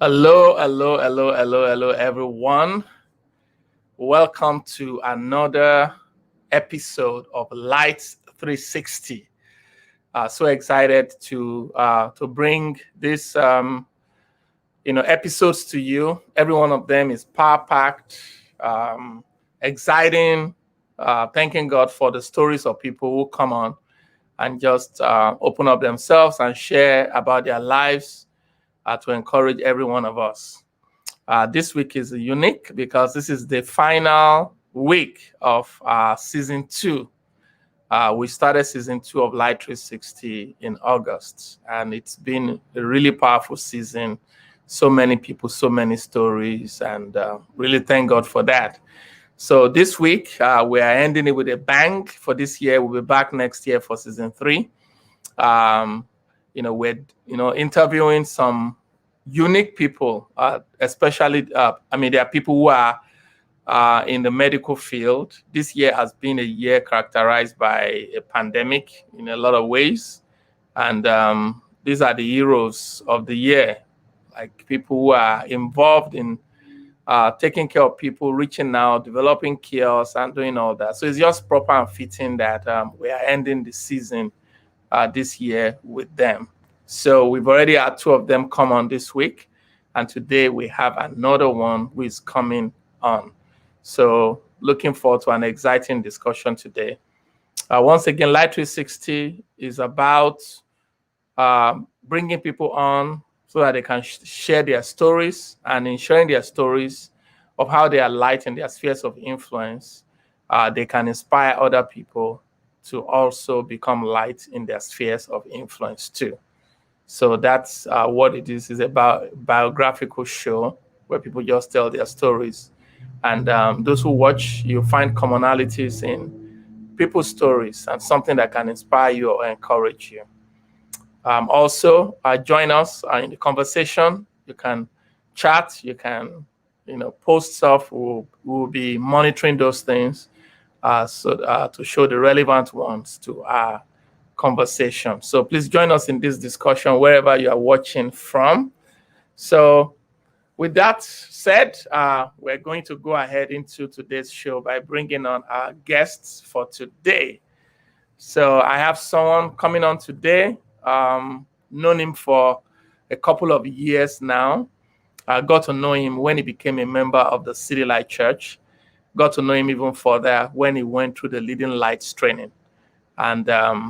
Hello, hello, hello, hello, hello, everyone. Welcome to another episode of Light 360. So excited to bring this episodes to you. Every one of them is power packed, exciting. Thanking God for the stories of people who come on and just open up themselves and share about their lives to encourage every one of us. This week is unique because this is the final week of season two. We started season two of Light 360 in August, and it's been a really powerful season. So many people, so many stories, and really thank God for that. So this week, we are ending it with a bang for this year. We'll be back next year for season three. We're interviewing some unique people, especially, there are people who are in the medical field. This year has been a year characterized by a pandemic in a lot of ways. And these are the heroes of the year, like people who are involved in taking care of people, reaching out, developing cures, and doing all that. So it's just proper and fitting that we are ending the season this year with them. So we've already had two of them come on this week, and today we have another one who is coming on. So looking forward to an exciting discussion today. Once again, Light 360 is about bringing people on so that they can share their stories, and in sharing their stories of how they are light in their spheres of influence, they can inspire other people to also become light in their spheres of influence too. So that's what it is. It's about biographical show where people just tell their stories. And those who watch, you find commonalities in people's stories and something that can inspire you or encourage you. Also, join us in the conversation. You can chat, you can post stuff. We'll be monitoring those things to show the relevant ones to our conversation. So please join us in this discussion wherever you are watching from. So with that said, we're going to go ahead into today's show by bringing on our guests for today. So I have someone coming on today, known him for a couple of years now. I got to know him when he became a member of the City Light Church. Got to know him even further when he went through the Leading Lights training. And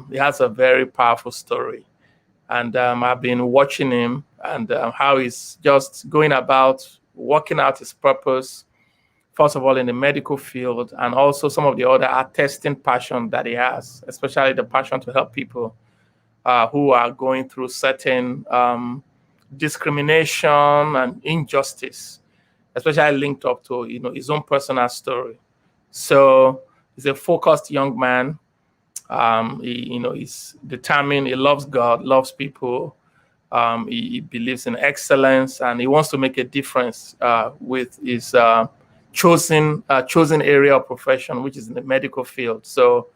he has a very powerful story. And I've been watching him and how he's just going about working out his purpose, first of all, in the medical field, and also some of the other attesting passion that he has, especially the passion to help people who are going through certain discrimination and injustice, especially linked up to his own personal story. So he's a focused young man. He's determined. He loves God, loves people. He believes in excellence, and he wants to make a difference with his chosen area of profession, which is in the medical field. So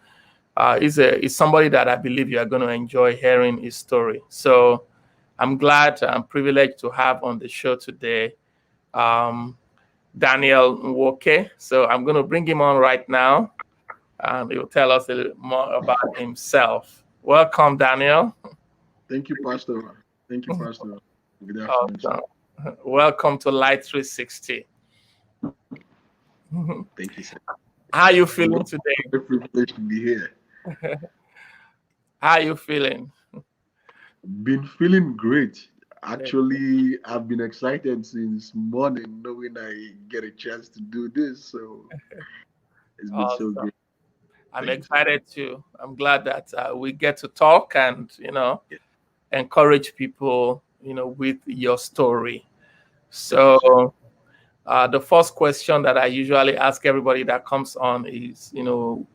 he's somebody that I believe you are going to enjoy hearing his story. So I'm glad and privileged to have on the show today Daniel Nwoke. So I'm going to bring him on right now, and he will tell us a little more about himself. Welcome, Daniel. Thank you, Pastor. Thank you, Pastor. Good afternoon, sir. Awesome. Welcome to Light 360. Thank you, sir. How are you feeling today? Very privileged to be here. How are you feeling? Been feeling great. Actually, I've been excited since morning, knowing I get a chance to do this. So it's been so Awesome. great. I'm Thank you. excited too. I'm glad that we get to talk and Yeah. encourage people with your story. Thank you, sir. So the first question that I usually ask everybody that comes on is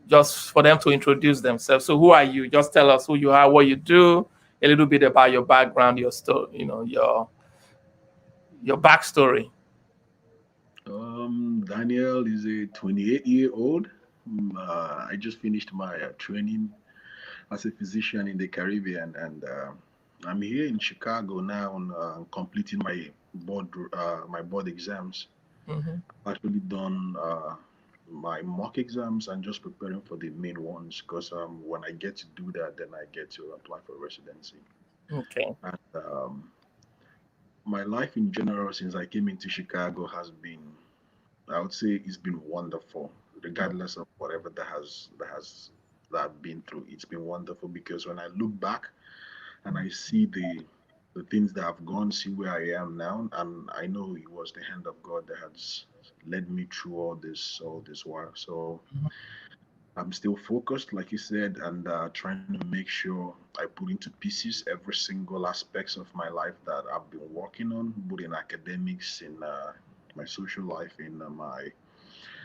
just for them to introduce themselves. So who are you? Just tell us who you are, what you do, a little bit about your background, your story, your backstory. Daniel is a 28-year-old. I just finished my training as a physician in the Caribbean, and I'm here in Chicago now and completing my board exams. Mm-hmm. I've actually done my mock exams and just preparing for the main ones because when I get to do that, then I get to apply for residency. Okay. And my life in general since I came into Chicago has been, I would say, it's been wonderful, regardless of whatever that I've been through. It's been wonderful because when I look back and I see the things that I've gone, see where I am now, and I know it was the hand of God that has led me through all this while. So I'm still focused, like you said, and trying to make sure I put into pieces every single aspects of my life that I've been working on, both in academics, in my social life, in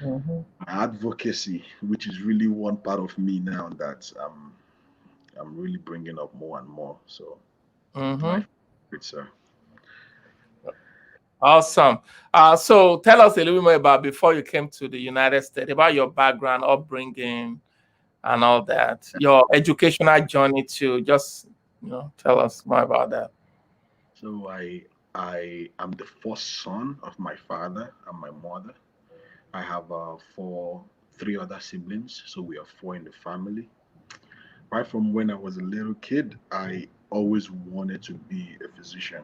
Mm-hmm. my advocacy, which is really one part of me now that I'm really bringing up more and more. So Mm-hmm. life, it's Awesome. So tell us a little bit more about before you came to the United States, about your background, upbringing, and all that. Your educational journey too. Just tell us more about that. so I am the first son of my father and my mother. I have three other siblings, so we are four in the family. Right from when I was a little kid, I always wanted to be a physician.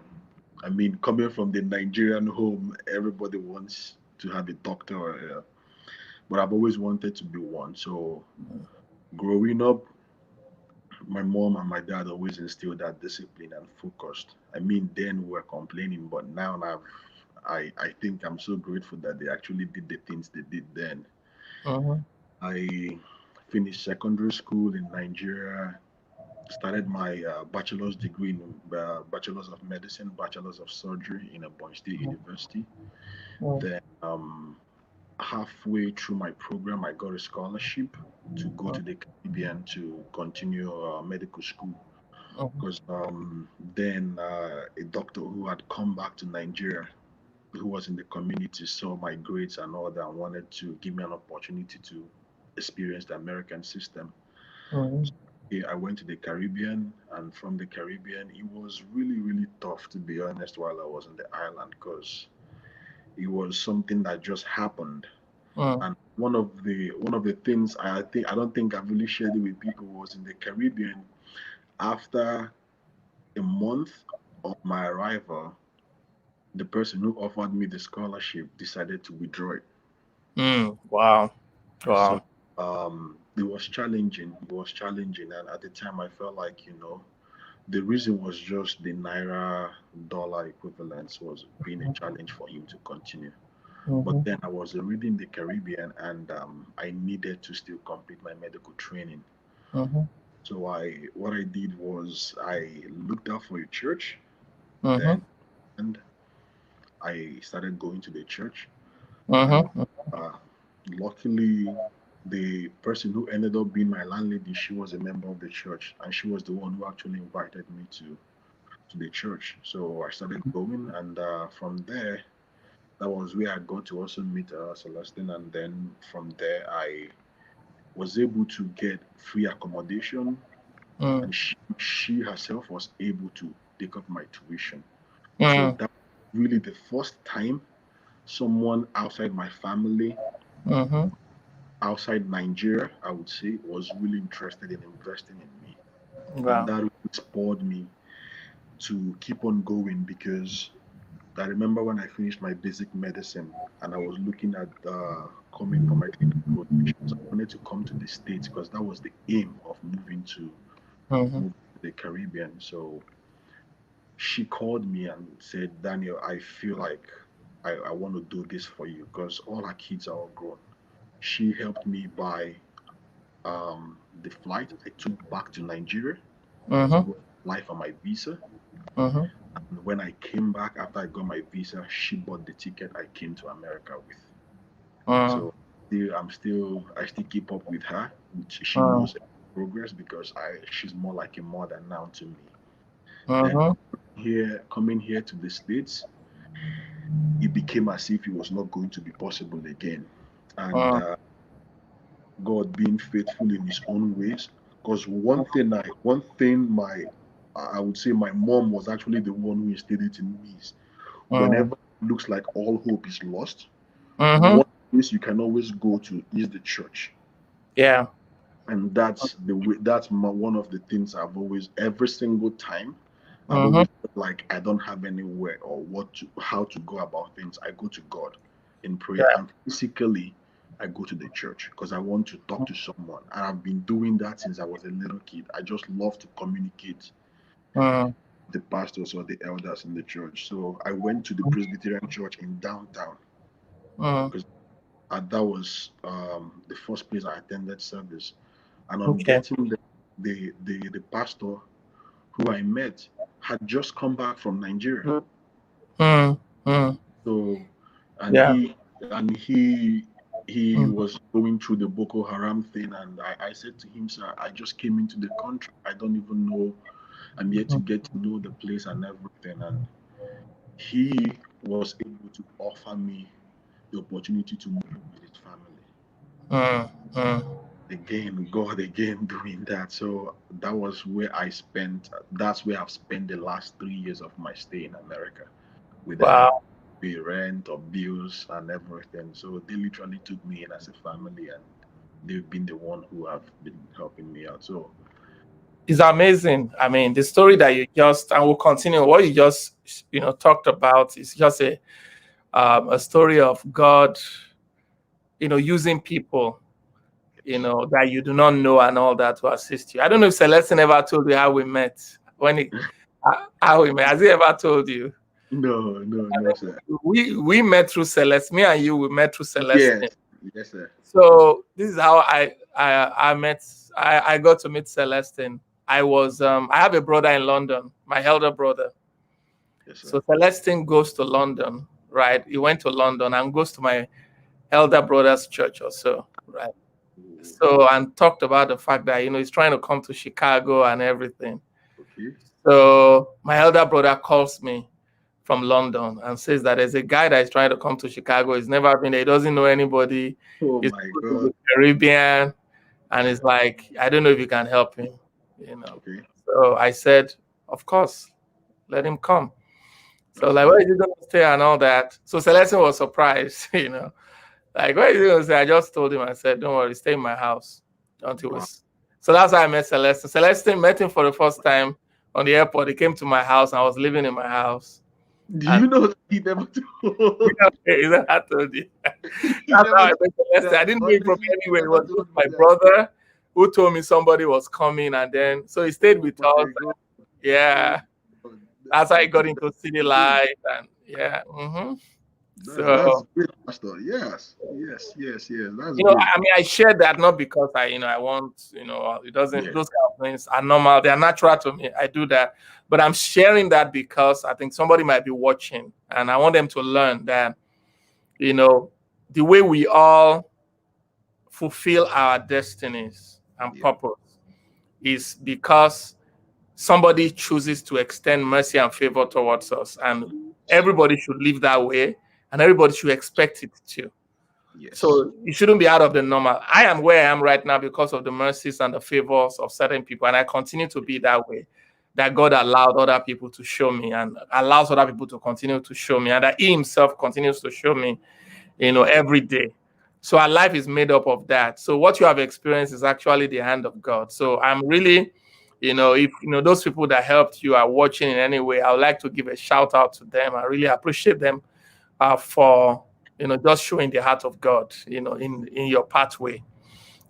I mean, coming from the Nigerian home, everybody wants to have a doctor, but I've always wanted to be one. So growing up, my mom and my dad always instilled that discipline and focused. I mean, then we were complaining, but now I think I'm so grateful that they actually did the things they did then. Mm-hmm. I finished secondary school in Nigeria, started my bachelor's degree in bachelor's of medicine, bachelor's of surgery in Ebonyi State University. Then halfway through my program, I got a scholarship to go to the Caribbean to continue medical school. Mm-hmm. Because then a doctor who had come back to Nigeria, who was in the community, saw my grades and all that, and wanted to give me an opportunity to experience the American system. Mm-hmm. Yeah, I went to the Caribbean, and from the Caribbean, it was really, really tough to be honest while I was on the island because it was something that just happened. Mm-hmm. And one of the things I don't think I've really shared it with people was in the Caribbean. After a month of my arrival, the person who offered me the scholarship decided to withdraw it. Wow. So Wow. it was challenging. It was challenging, and at the time, I felt like the reason was just the naira dollar equivalence was being a challenge for him to continue. But Mm-hmm. then I was already in the Caribbean, and I needed to still complete my medical training. Mm-hmm. So what I did was I looked out for a church. Mm-hmm. Then and I started going to the church, and Mm-hmm. uh, luckily, the person who ended up being my landlady, she was a member of the church, and she was the one who actually invited me to the church. So I started going, and from there, that was where I got to also meet Celestine, and then from there, I was able to get free accommodation, Mm-hmm. and she herself was able to take up my tuition. So Mm-hmm. that really the first time someone outside my family, Mm-hmm. outside Nigeria, I would say, was really interested in investing in me. And Wow. that really spurred me to keep on going because I remember when I finished my basic medicine and I was looking at coming for my clinical rotations. I wanted to come to the States because that was the aim of Mm-hmm. moving to the Caribbean. So she called me and said, Daniel, I feel like I want to do this for you because all our kids are all grown. She helped me buy the flight I took back to Nigeria to Mm-hmm. go apply for my visa. Mm-hmm. And when I came back after I got my visa, she bought the ticket I came to America with. Mm-hmm. So I still keep up with her, which she Mm-hmm. knows progress because she's more like a mother now to me. Then Mm-hmm. coming here to the States, it became as if it was not going to be possible again. And God being faithful in His own ways. Because one thing my I would say my mom was actually the one who instilled it in me. Mm. Whenever it looks like all hope is lost, Mm-hmm. one place you can always go to is the church. Yeah. And that's the way, one of the things I've always, every single time, I've Mm-hmm. always felt like I don't have anywhere or how to go about things. I go to God in prayer, Yeah. and physically I go to the church because I want to talk to someone. And I've been doing that since I was a little kid. I just love to communicate Mm. with the pastors or the elders in the church. So I went to the Presbyterian church in downtown Mm. because that was the first place I attended service. And on Okay. getting there, the pastor who I met had just come back from Nigeria. Mm. Mm. So, and Yeah. he Mm. was going through the Boko Haram thing, and I said to him, sir, I just came into the country. I don't even know. I'm yet to Mm. get to know the place and everything. And he was able to offer me the opportunity to move with his family. Mm. Mm. Again, God again doing that. So that was where that's where I've spent the last 3 years of my stay in America without having Wow. to pay rent or bills and everything. So they literally took me in as a family, and they've been the one who have been helping me out. So It's amazing. I mean, the story that you just, and we'll continue, what you just, talked about is just a story of God, using people, yes. that you do not know and all that to assist you. I don't know if Celestine ever told you how we met. How we met. Has he ever told you? No, no, no, sir. We met through Celeste. Me and you, we met through Celestine. Yes, yes, sir. So this is how I met. I got to meet Celestine. I have a brother in London, my elder brother. Yes, sir. So Celestine goes to London, right? He went to London and goes to my elder brother's church or so, right? Oh, So and talked about the fact that he's trying to come to Chicago and everything. okay. So my elder brother calls me from London and says that there's a guy that is trying to come to Chicago. He's never been there. He doesn't know anybody. Oh He's my in the God. Caribbean, and it's like I don't know if you can help him. You know. Okay, So I said, of course, let him come. So that's like, where good. is he going to stay and all that? So Celestine was surprised. Like, where is he going to stay? I just told him. I said, don't worry, stay in my house until Wow. was. So that's how I met Celestine. Celestine met him for the first time on the airport. He came to my house. And I was living in my house. Do And you know that he never told? I told you. He That's how never I told met me Celestine. that. I didn't know him from Honestly, he anywhere. It never was told just me my that. brother who told me somebody was coming, and then so he stayed Oh with my us. God. Oh Yeah, God. that's how he got That's into city great. life, and yeah. That's So great, Pastor. Yes, yes, yes, yes. That's great. I mean, I share that not because I want, it doesn't, Yeah, those kind of things are normal. They are natural to me. I do that. But I'm sharing that because I think somebody might be watching and I want them to learn that, you know, the way we all fulfill our destinies and yeah, purpose is because somebody chooses to extend mercy and favor towards us. And everybody should live that way and everybody should expect it to. yes, So it shouldn't be out of the normal. I am where I am right now because of the mercies and the favors of certain people, and I continue to be that way. That God allowed other people to show me, and allows other people to continue to show me, and that He Himself continues to show me, every day. So our life is made up of that. So what you have experienced is actually the hand of God. So I'm really, if those people that helped you are watching in any way, I would like to give a shout out to them. I really appreciate them for just showing the heart of God, in your pathway,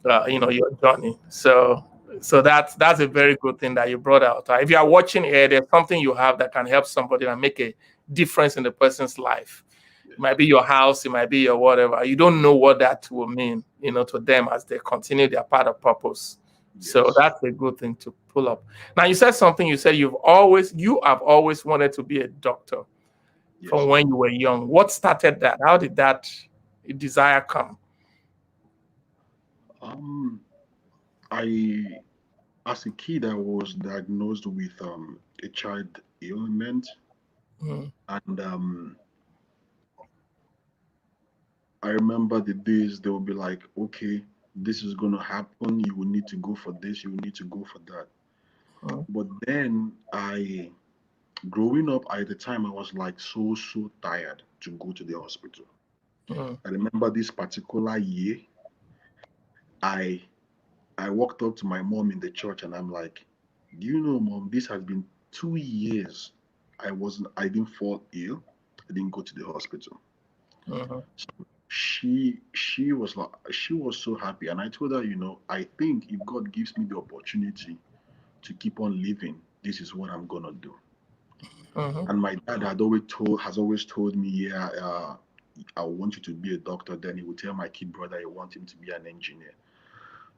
your journey. So that's a very good thing that you brought out. If you are watching here, there's something you have that can help somebody and make a difference in the person's life. It yes, might be your house, it might be your whatever. You don't know what that will mean, to them as they continue their part of purpose. So yes, that's a good thing to pull up. Now you said something. You said you have always wanted to be a doctor yes, from sir. when you were young. What started that? How did that desire come? Um, I as a kid I was diagnosed with a child ailment, Mm. and I remember the days they would be like, okay, this is gonna happen. You will need to go for this. You will need to go for that. Mm, But then growing up at the time, I was like so tired to go to the hospital. mm, I remember this particular year, I I walked up to my mom in the church and I'm like, "Do you know, mom? This has been 2 years. I didn't fall ill. I didn't go to the hospital." mhm, She was so happy, and I told her, I think if God gives me the opportunity to keep on living, this is what I'm gonna do. mhm, And my dad has always told me, yeah, I want you to be a doctor. Then he would tell my kid brother I want him to be an engineer.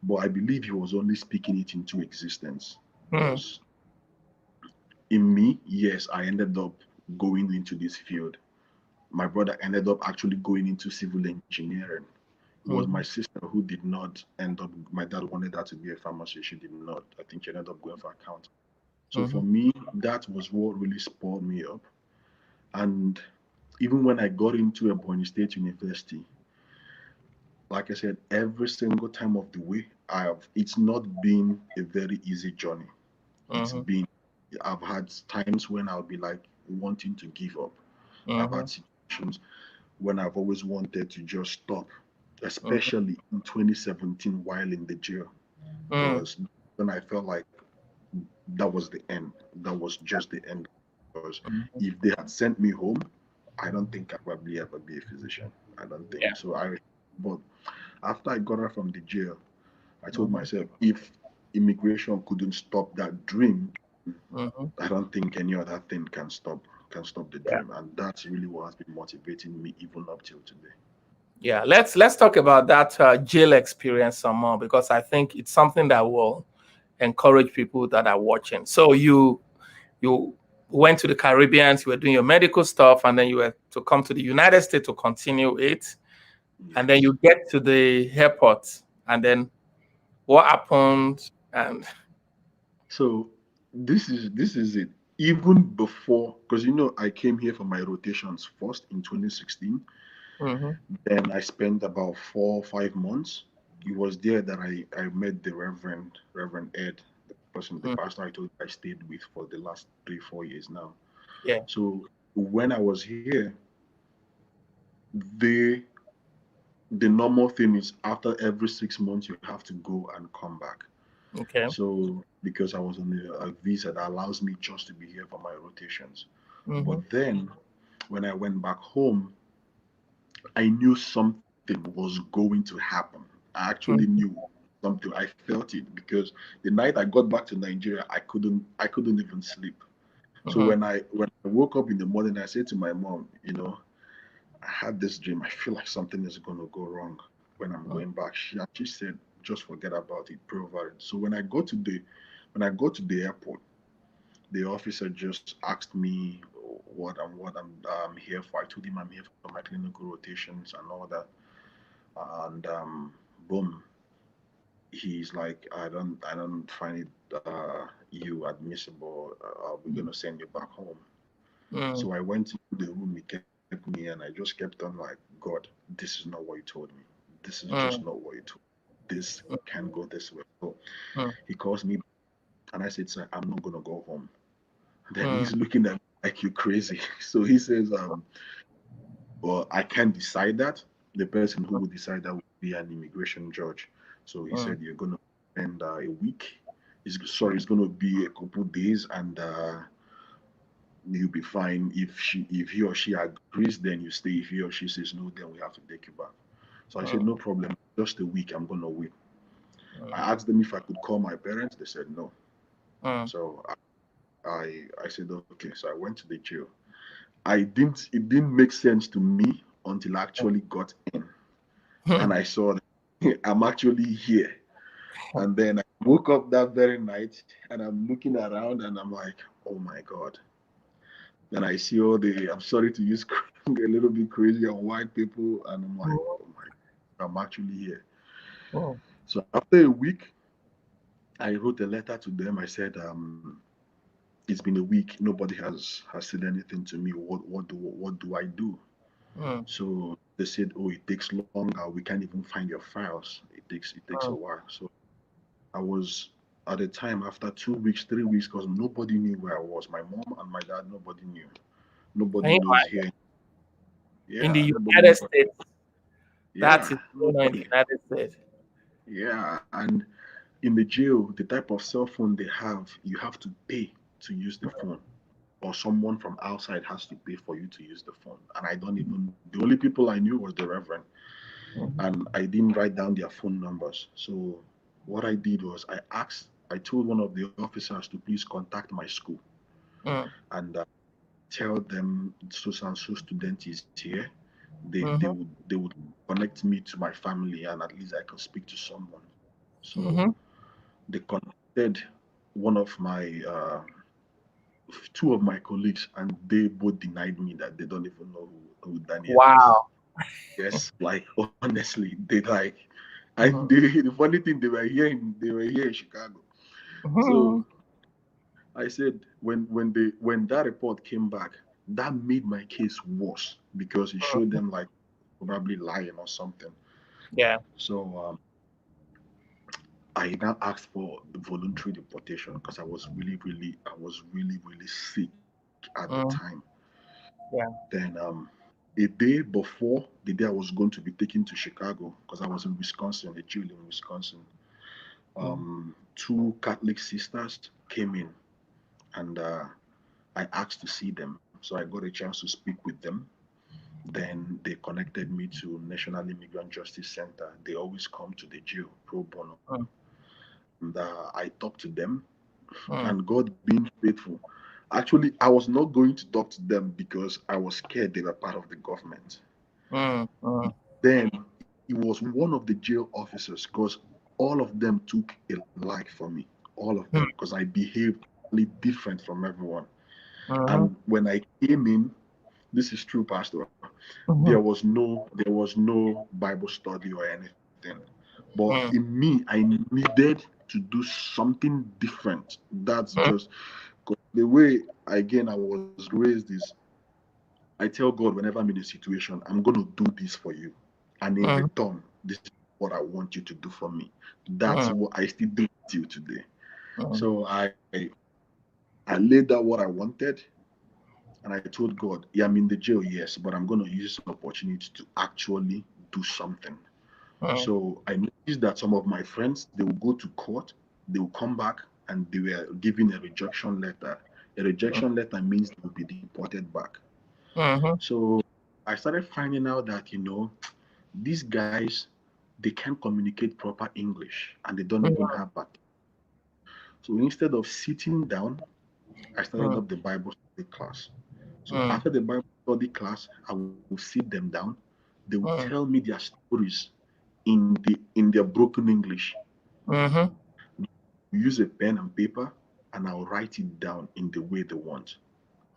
But I believe he was only speaking it into existence mm, because in me, yes, I ended up going into this field. My brother ended up actually going into civil engineering. It was my mhm, sister who did not end up. My dad wanted her to be a pharmacist. She did not. I think she ended up going for account. So for mhm, me, that was what really spurred me up. And even when I got into Ebonyi State University, like I said, every single time of the way, it's not been a very easy journey. It's mhm, been, I've had times when I'll be like wanting to give up. I've had mhm, situations when I've always wanted to just stop, mhm, especially in 2017 while in the jail, mm, was when I felt like that was the end. That was just the end. Because mhm. if they had sent me home, I don't think I'd probably ever be a physician. I don't think Yeah. so. But after I got out from the jail, I told Mhm, myself if immigration couldn't stop that dream, mhm. I don't think any other thing can stop the Yeah. dream. And that's really what has been motivating me even up till today. Yeah. Let's talk about that jail experience some more because I think it's something that will encourage people that are watching. So you went to the Caribbean, you were doing your medical stuff, and then you were to come to the United States to continue it. And then Yes. you get to the airport, and then what happened? And So this is it. Even before, because I came here for my rotations first in 2016. mhm, Then I spent about 4 or 5 months. It was there that I met the Reverend Ed, the mm, pastor I told you I stayed with for the last 3 4 years now. yeah, So when I was here, they the normal thing is after every 6 months you have to go and come back. okay, So because I was on a visa that allows me just to be here for my rotations. But mhm, then when I went back home, I knew something was going to happen. I actually knew mhm, something. I felt it because the night I got back to Nigeria, I couldn't even sleep. So mhm, when I woke up in the morning, I said to my mom, I had this dream. I feel like something is gonna go wrong when I'm mhm, going back. She said, just forget about it, pray over it. So when I go to the airport, the officer just asked me what I'm here for. I told him I'm here for my clinical rotations and all that. And boom, he's like, I don't find it you admissible. We're gonna send you back home. mm, So I went into the room. He kept me, and I just kept on like, God, this is not what you told me. This is just mm, not what you told me. This can't go this way. So mm, he calls me, and I said, sir, I'm not gonna go home. Then mm, he's looking at me like you crazy. So he says, well, I can't decide that. The person who would decide that would be an immigration judge. So he mm, said, you're gonna spend a week. It's gonna be a couple days, and you'll be fine. If he or she agrees, then you stay. If he or she says no, then we have to take you back. So I said, mm, no problem. Just a week. I'm gonna wait. mm, I asked them if I could call my parents. They said no. mm, So I said okay. So I went to the jail. I didn't. It didn't make sense to me until I actually got in and mm, I saw that I'm actually here. And then I woke up that very night and I'm looking around and I'm like, oh my God. Then I see I'm sorry to use a little bit crazy on white people. And I'm like, oh my, I'm actually here. mm, So after a week, I wrote a letter to them. I said, it's been a week. Nobody has said anything to me. What do I do? mm, So they said, oh, it takes longer. We can't even find your files. It takes a mm, while. So I was at the time, after 2 weeks, 3 weeks, because nobody knew where I was. My mom and my dad, nobody knew. Can Nobody you knows here. in the Yeah, nobody United knows. States? That's Yeah, it going on in the nobody. United States. Yeah, and in the jail, the type of cell phone they have, you have to pay to use the phone, or someone from outside has to pay for you to use the phone. And I don't even, the only people I knew was the Reverend, Mhm. and I didn't write down their phone numbers. So what I did was I told one of the officers to please contact my school Mm, and tell them so and so student is here. mhm, They would connect me to my family, and at least I can speak to someone. So mhm. they connected one of my two of my colleagues, and they both denied me that they don't even know who Daniel is. Wow. Yes, like honestly, they like, and Mhm, the funny thing, they were here in Chicago. So mhm, I said when that report came back, that made my case worse because it showed mhm. them like probably lying or something. Yeah. So I now asked for voluntary deportation because I was really sick at the time. Mm, yeah. Then a day before the day I was going to be taken to Chicago, because I was in Wisconsin, a jail in Wisconsin, Mm, two Catholic sisters came in, and I asked to see them. So I got a chance to speak with them. Then they connected me to National Immigrant Justice Center. They always come to the jail pro bono. mm, And I talked to them, mm, and God being faithful. Actually, I was not going to talk to them because I was scared they were part of the government. mm, mm, Then it was one of the jail officers because all of them took a like for me, all of them, mm, because I behaved really different from everyone. mhm, And when I came in, this is true, Pastor. mhm, There was no Bible study or anything. But in mm, me, I needed to do something different. That's mm, just 'cause the way again I was raised is I tell God whenever I'm in a situation, I'm gonna do this for you. And in mm, return, this is what I want you to do for me. That's mm, what I still do till today. mm, So I laid out what I wanted, and I told God, yeah, I'm in the jail, yes, but I'm going to use this opportunity to actually do something. mm, So I noticed that some of my friends, they will go to court, they will come back, and they were given a rejection letter. A rejection letter means they will be deported back. mhm, So I started finding out that, these guys, they can't communicate proper English and they don't even mm, have that. So instead of sitting down, I started mm, up the Bible study class. So mm, after the Bible study class, I will sit them down. They will tell mm, me their stories in their broken English. mhm, Use a pen and paper, and I'll write it down in the way they want.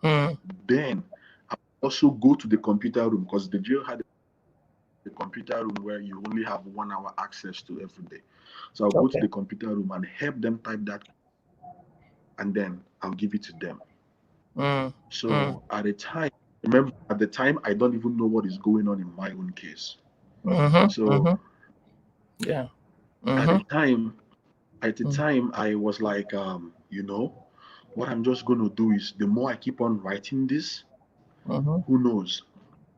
mm. Then I also go to the computer room because the jail had a computer room where you only have 1 hour access to every day. So I'll go to the computer room and Okay. help them type that, and then I'll give it to them. Mm, So mm, at the time, remember, at the time, I don't even know what is going on in my own case. mhm, So mhm. Yeah. at the Mhm, time, mm, I was like, what I'm just going to do is the more I keep on writing this, mhm, who knows?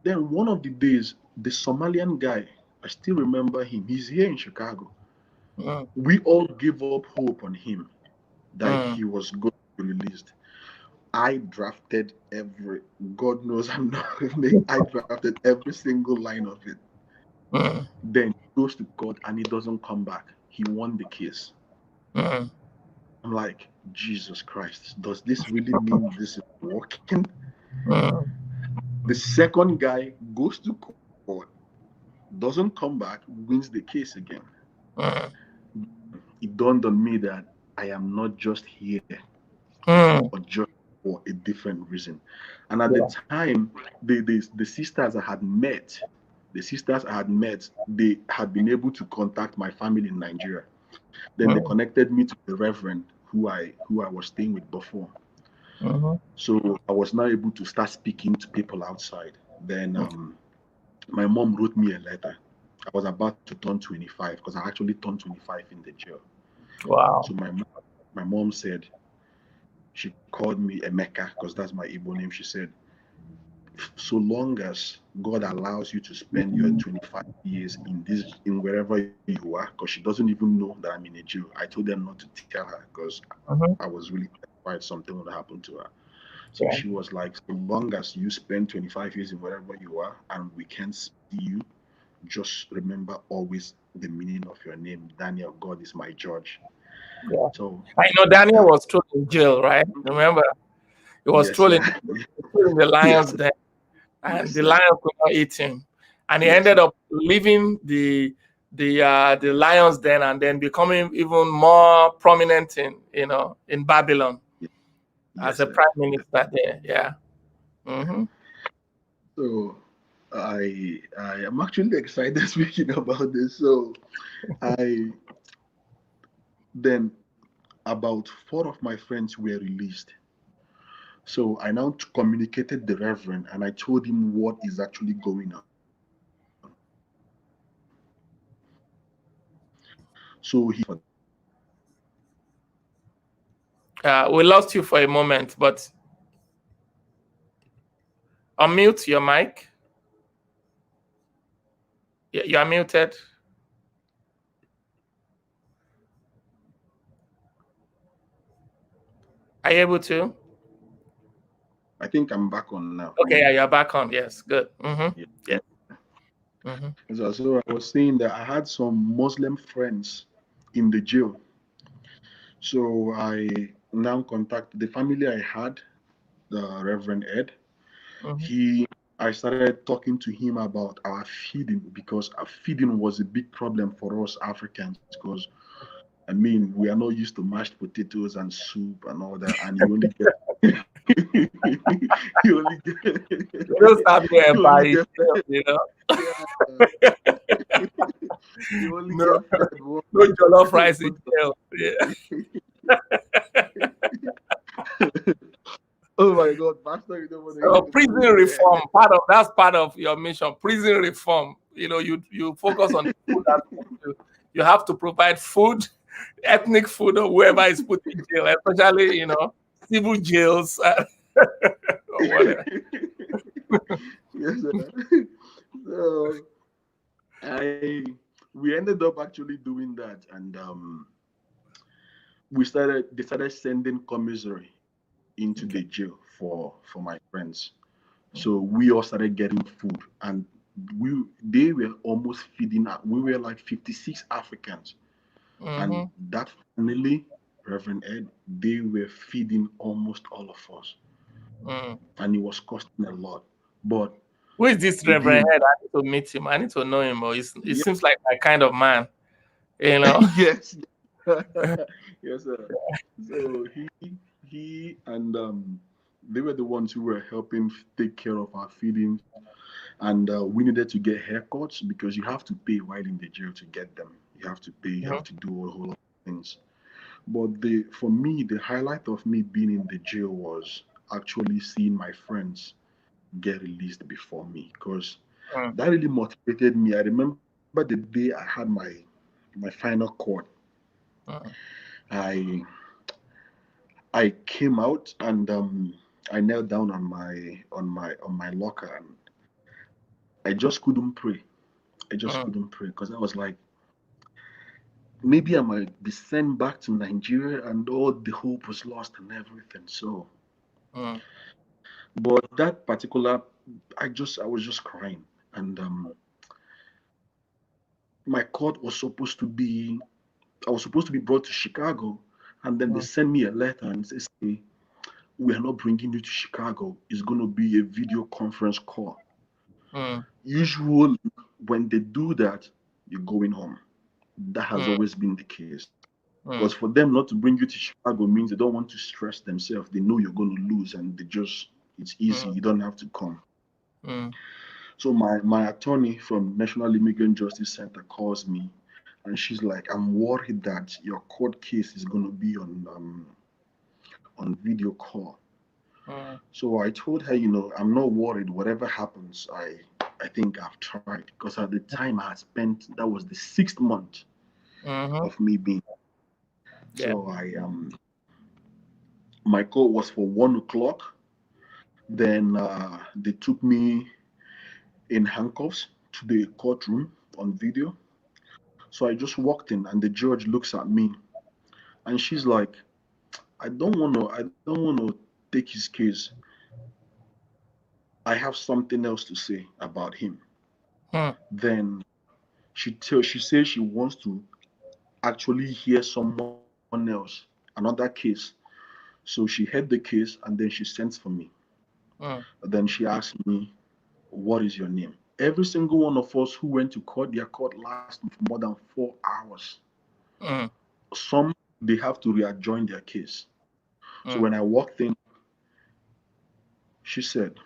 Then one of the days, the Somalian guy, I still remember him. He's here in Chicago. mm, We all gave up hope on him that he mm, was going to be released. I drafted every, God knows I'm not, I drafted every single line of it. mm, Then he goes to court and he doesn't come back. He won the case. mm, I'm like, Jesus Christ, does this really mean this is working? mm, The second guy goes to court, doesn't come back, wins the case again. mm, It dawned on me that I am not just here mm. or just for a different reason. And at the Yeah. time, the sisters I had met, they had been able to contact my family in Nigeria. Then they Mm, connected me to the Reverend who I was staying with before. mhm, So I was now able to start speaking to people outside. Then my mom wrote me a letter. I was about to turn 25 because I actually turned 25 in the jail. Wow. So my mom said, she called me Emeka because that's my Igbo name. She said, so long as God allows you to spend your 25 years in wherever you are, because she doesn't even know that I'm in a jail. I told them not to tell her because I Mhm. was really terrified something would happen to her. So Yeah. she was like, so long as you spend 25 years in wherever you are and we can't see you, just remember always the meaning of your name, Daniel. God is my judge. Yeah. So I know that, Daniel was thrown in jail, right? Remember, he was yes, thrown in, sir. thrown in the Yes, lions den, and yes, the sir. lion could not eat him, and he Yes, ended sir. up leaving the lions den and then becoming even more prominent in Babylon as Yes, a sir. prime Yes. minister there. Yeah. Hmm. So I am actually excited speaking about this. So I then about four of my friends were released. So I now communicated the reverend and I told him what is actually going on. So he We lost you for a moment, but unmute your mic. You are muted. Are you able to? I think I'm back on now. Okay, yeah, you're back on. Yes, good. Mm-hmm. Yeah. Yeah. Mm-hmm. So I was saying that I had some Muslim friends in the jail. So I now contact the family I had, the Reverend Ed. Mm-hmm. He I started talking to him about our feeding because our feeding was a big problem for us Africans because I mean we are not used to mashed potatoes and soup and all that, and you only get you only get You don't start me you and only buy get it, you know. yeah you only No, get fed one no jollof rice in one jail. Yeah. oh my god, Pastor, you don't want to So hear the prison food there. reform, that's part of your mission. Prison reform. You focus on the food aspect. You have to provide food, ethnic food, or whoever is put in jail, especially civil jails or whatever. Yes, sir. So I we ended up actually doing that, and they started sending commissary into the Okay. jail for my friends. So we all started getting food, and they were almost feeding. We were like 56 Africans, and Mm-hmm. that family, Reverend Ed, they were feeding almost all of us, Mm. and it was costing a lot. But Who is this Reverend again, Head? I need to meet him. I need to know him. Or it yeah, seems like my kind of man, you know. yes, yes, sir. So he and they were the ones who were helping take care of our feedings, and we needed to get haircuts because you have to pay while in the jail to get them. You have to pay. You Mhm. have to do a whole lot of things. But for me, the highlight of me being in the jail was actually seeing my friends get released before me because Mm. that really motivated me. I remember the day I had my final court. Mm. I I came out and I knelt down on my locker and I just couldn't pray. I just Mm. couldn't pray because I was like, maybe I might be sent back to Nigeria and all the hope was lost and everything. So, Mm. but that particular, I was just crying and my court was supposed to be, I was supposed to be brought to Chicago, and then they Mm. sent me a letter and say, we are not bringing you to Chicago. It's going to be a video conference call. Mm. Usually, when they do that, you're going home. That has Mm. always been the case. Because Mm. for them not to bring you to Chicago means they don't want to stress themselves. They know you're going to lose, and it's easy. Mm. You don't have to come. Mm. So my attorney from National Immigrant Justice Center calls me, and she's like, "I'm worried that your court case is going to be on video call." Mm. So I told her, I'm not worried. Whatever happens, I think I've tried because at the time I had spent that was the 6th month Mhm. of me being. Yeah. So my court was for 1 o'clock. Then they took me in handcuffs to the courtroom on video. So I just walked in, and the judge looks at me, and she's like, I don't want to take his case. I have something else to say about him." Hmm. Then she says she wants to actually hear someone else, another case. So she heard the case, and then she sends for me. Hmm. Then she asked me, "What is your name?" Every single one of us who went to court, their court lasted for more than 4 hours. Hmm. Some, they have to readjoin their case. So Hmm. when I walked in, she said,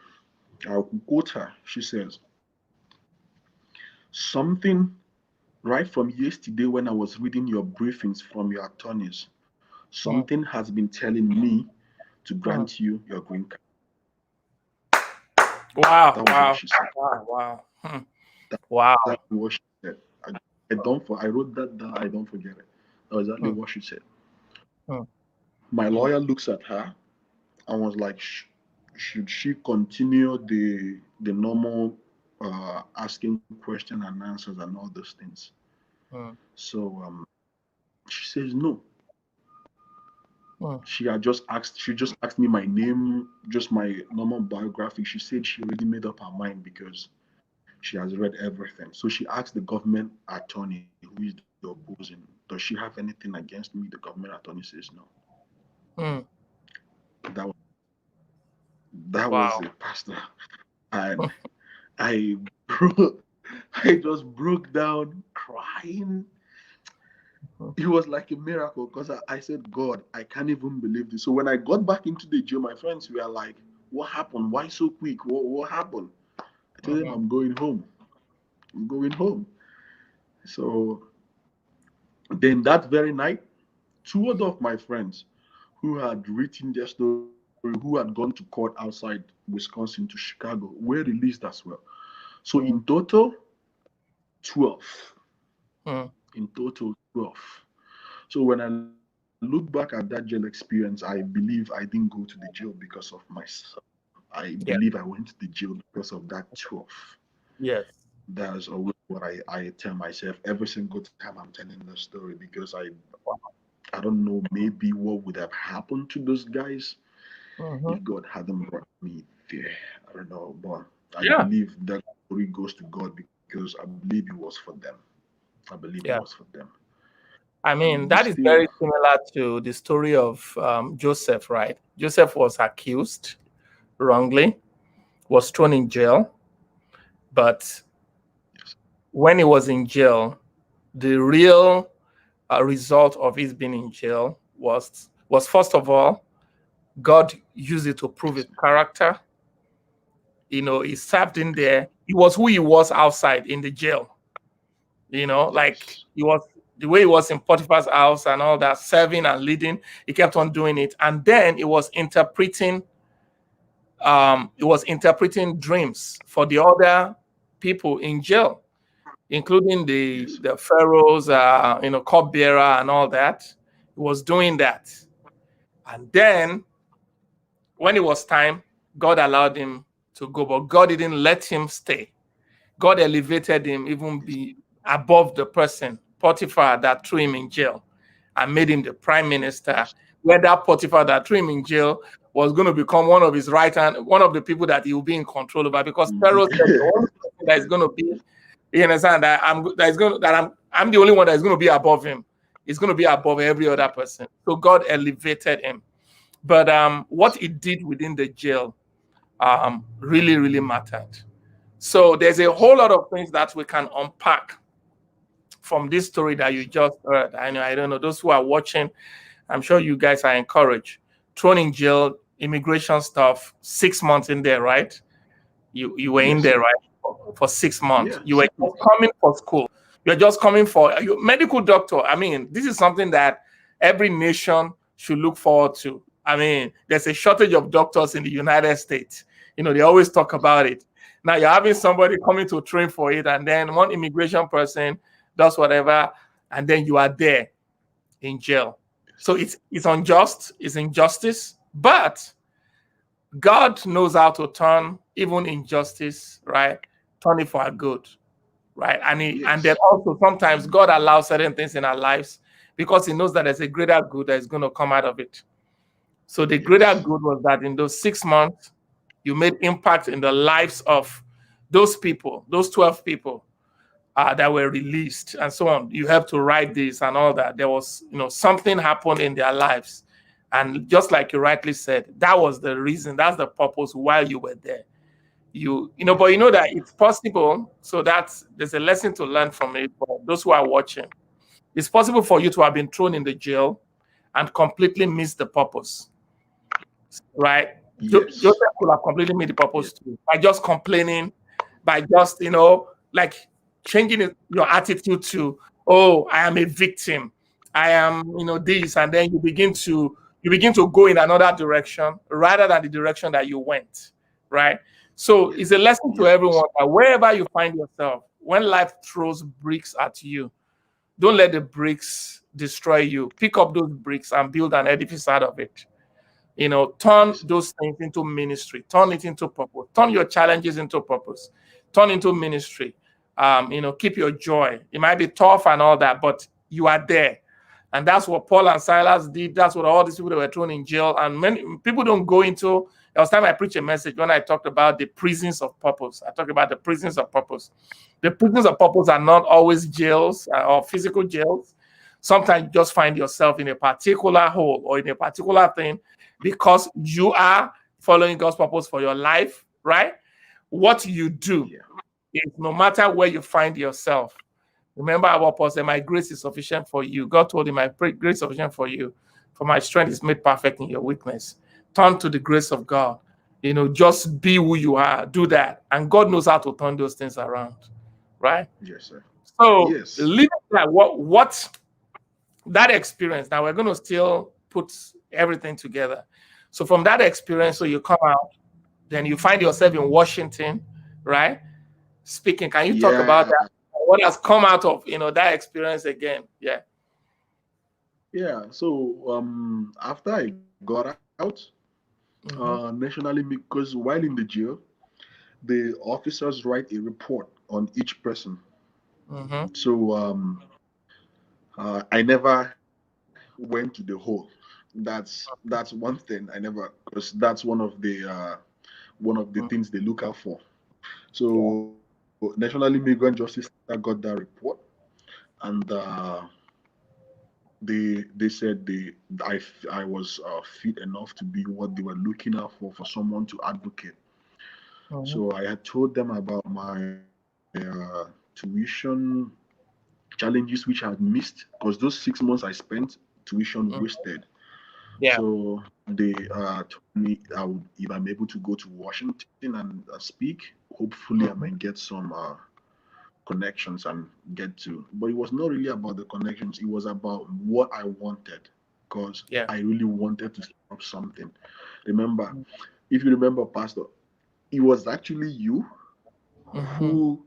I'll quote her. She says, "Something right from yesterday when I was reading your briefings from your attorneys, Hmm. something has been telling me to Hmm. grant you your green card." Wow. That was what Wow. she said. Wow. Wow. Hmm. That Wow. was exactly what she said. I wrote that down. I don't forget it. That was exactly Hmm. what she said. Hmm. My lawyer looks at her and was like, should she continue the normal asking question and answers and all those things? Hmm. So she says no. Hmm. She just asked me my name, just my normal biography. She said she already made up her mind because she has read everything. So she asked the government attorney, who is the opposing, does she have anything against me? The government attorney says no. Hmm. That was that was Wow. it, Pastor. And I broke, I just broke down crying. Hmm. It was like a miracle because I said, God, I can't even believe this. So when I got back into the jail, my friends were like, what happened? Why so quick? What happened? I told them, Hmm. I'm going home. I'm going home. So then that very night, two other of my friends who had written their story, who had gone to court outside Wisconsin to Chicago, were released as well. So in Hmm. total, 12. Hmm. In total, 12. So when I look back at that jail experience, I believe I didn't go to the jail because of myself. I believe I Yeah. went to the jail because of that 12. Yes. That's always what I tell myself every single time I'm telling the story because I don't know maybe what would have happened to those guys Hmm. if God hadn't brought me there. I don't know, but I Yeah. believe that glory goes to God because I believe it was for them. I believe it was Yeah. for them. I And mean, we that is still, very similar to the story of Joseph, right? Joseph was accused wrongly, was thrown in jail, but yes, when he was in jail, the real result of his being in jail was first of all, God used it to prove his yes, character. He served in there. He was who he was outside in the jail. Like yes, he was the way he was in Potiphar's house and all that, serving and leading. He kept on doing it, and then he was interpreting. He was interpreting dreams for the other people in jail, including the yes, the pharaoh's, cupbearer and all that. He was doing that, and then when it was time, God allowed him to go, but God didn't let him stay. God elevated him even yes. be above the person, Potiphar, that threw him in jail and made him the prime minister. Yes. Where that Potiphar that threw him in jail was going to become one of his right hand, one of the people that he will be in control over. Because Pharaoh said the only person that is going to be, you understand, I'm the only one that is going to be above him. He's going to be above every other person. So God elevated him. But what he did within the jail really, really mattered. So there's a whole lot of things that we can unpack from this story that you Yes. just heard. I don't know, those who are watching, I'm sure you guys are encouraged. Thrown in jail, immigration stuff, 6 months in there, right? You were in Yes. there, right? For 6 months. Yeah. You were just coming for school. You're just coming for you medical doctor. I mean, this is something that every nation should look forward to. I mean, there's a shortage of doctors in the United States. They always talk about it. Now you're having somebody coming to train for it, and then one immigration person does whatever, and then you are there in jail. So it's unjust, it's injustice, but God knows how to turn even injustice, right? Turn it for our good, right? And then Yes. also sometimes God allows certain things in our lives because He knows that there's a greater good that is going to come out of it. So the greater Yes. good was that in those 6 months, you made impact in the lives of those people, those 12 people that were released and so on. You helped to write this and all that. There was, something happened in their lives. And just like you rightly said, that was the reason, that's the purpose while you were there. But you Yes. know that it's possible. So there's a lesson to learn from it for those who are watching. It's possible for you to have been thrown in the jail and completely miss the purpose, right? Yes. Joseph could have completely made the Yes. purpose too by just complaining, by just like changing your attitude to, oh, I am a victim, I am this, and then you begin to go in another direction rather than the direction that you went, right? So Yes. it's a lesson to Yes. everyone that wherever you find yourself, when life throws bricks at you, don't let the bricks destroy you. Pick up those bricks and build an edifice out of it. Turn Yes. those things into ministry, turn it into purpose, turn your challenges into purpose, turn into ministry. Keep your joy. It might be tough and all that, but you are there. And that's what Paul and Silas did. That's what all these people that were thrown in jail. And many people don't go into. There was time I preached a message when I talked about the prisons of purpose. I talked about the prisons of purpose. The prisons of purpose are not always jails or physical jails. Sometimes you just find yourself in a particular hole or in a particular thing because you are following God's purpose for your life, right? What you do Yeah. is no matter where you find yourself. Remember our Paul said, my grace is sufficient for you. God told him, my grace is sufficient for you. For my strength is made perfect in your weakness. Turn to the grace of God. Just be who you are. Do that. And God knows how to turn those things around. Right? Yes, sir. So Yes. leave it at what that experience. Now we're going to still put everything together. So from that experience, Yes, so sir. you come out, then you find yourself in Washington, right? Speaking. Can you talk about Yeah. that? What has come out of that experience again? Yeah. Yeah. So after I got out, Mm-hmm. nationally, because while in the jail, the officers write a report on each person. Mm-hmm. So I never went to the hole. That's one thing I never, because that's one of the things they look out for. Yeah. So National Immigrant Justice Center got that report, and they said I was fit enough to be what they were looking out for someone to advocate. Mm-hmm. So I had told them about my tuition challenges which I had missed, because those 6 months I spent tuition Mm-hmm. wasted. Yeah. So they told me I would, if I'm able to go to Washington and speak, hopefully I might Mm-hmm. get some connections and get to. But it was not really about the connections. It was about what I wanted, because Yeah. I really wanted to start something. Remember, if you remember, Pastor, it was actually you Mm-hmm. who,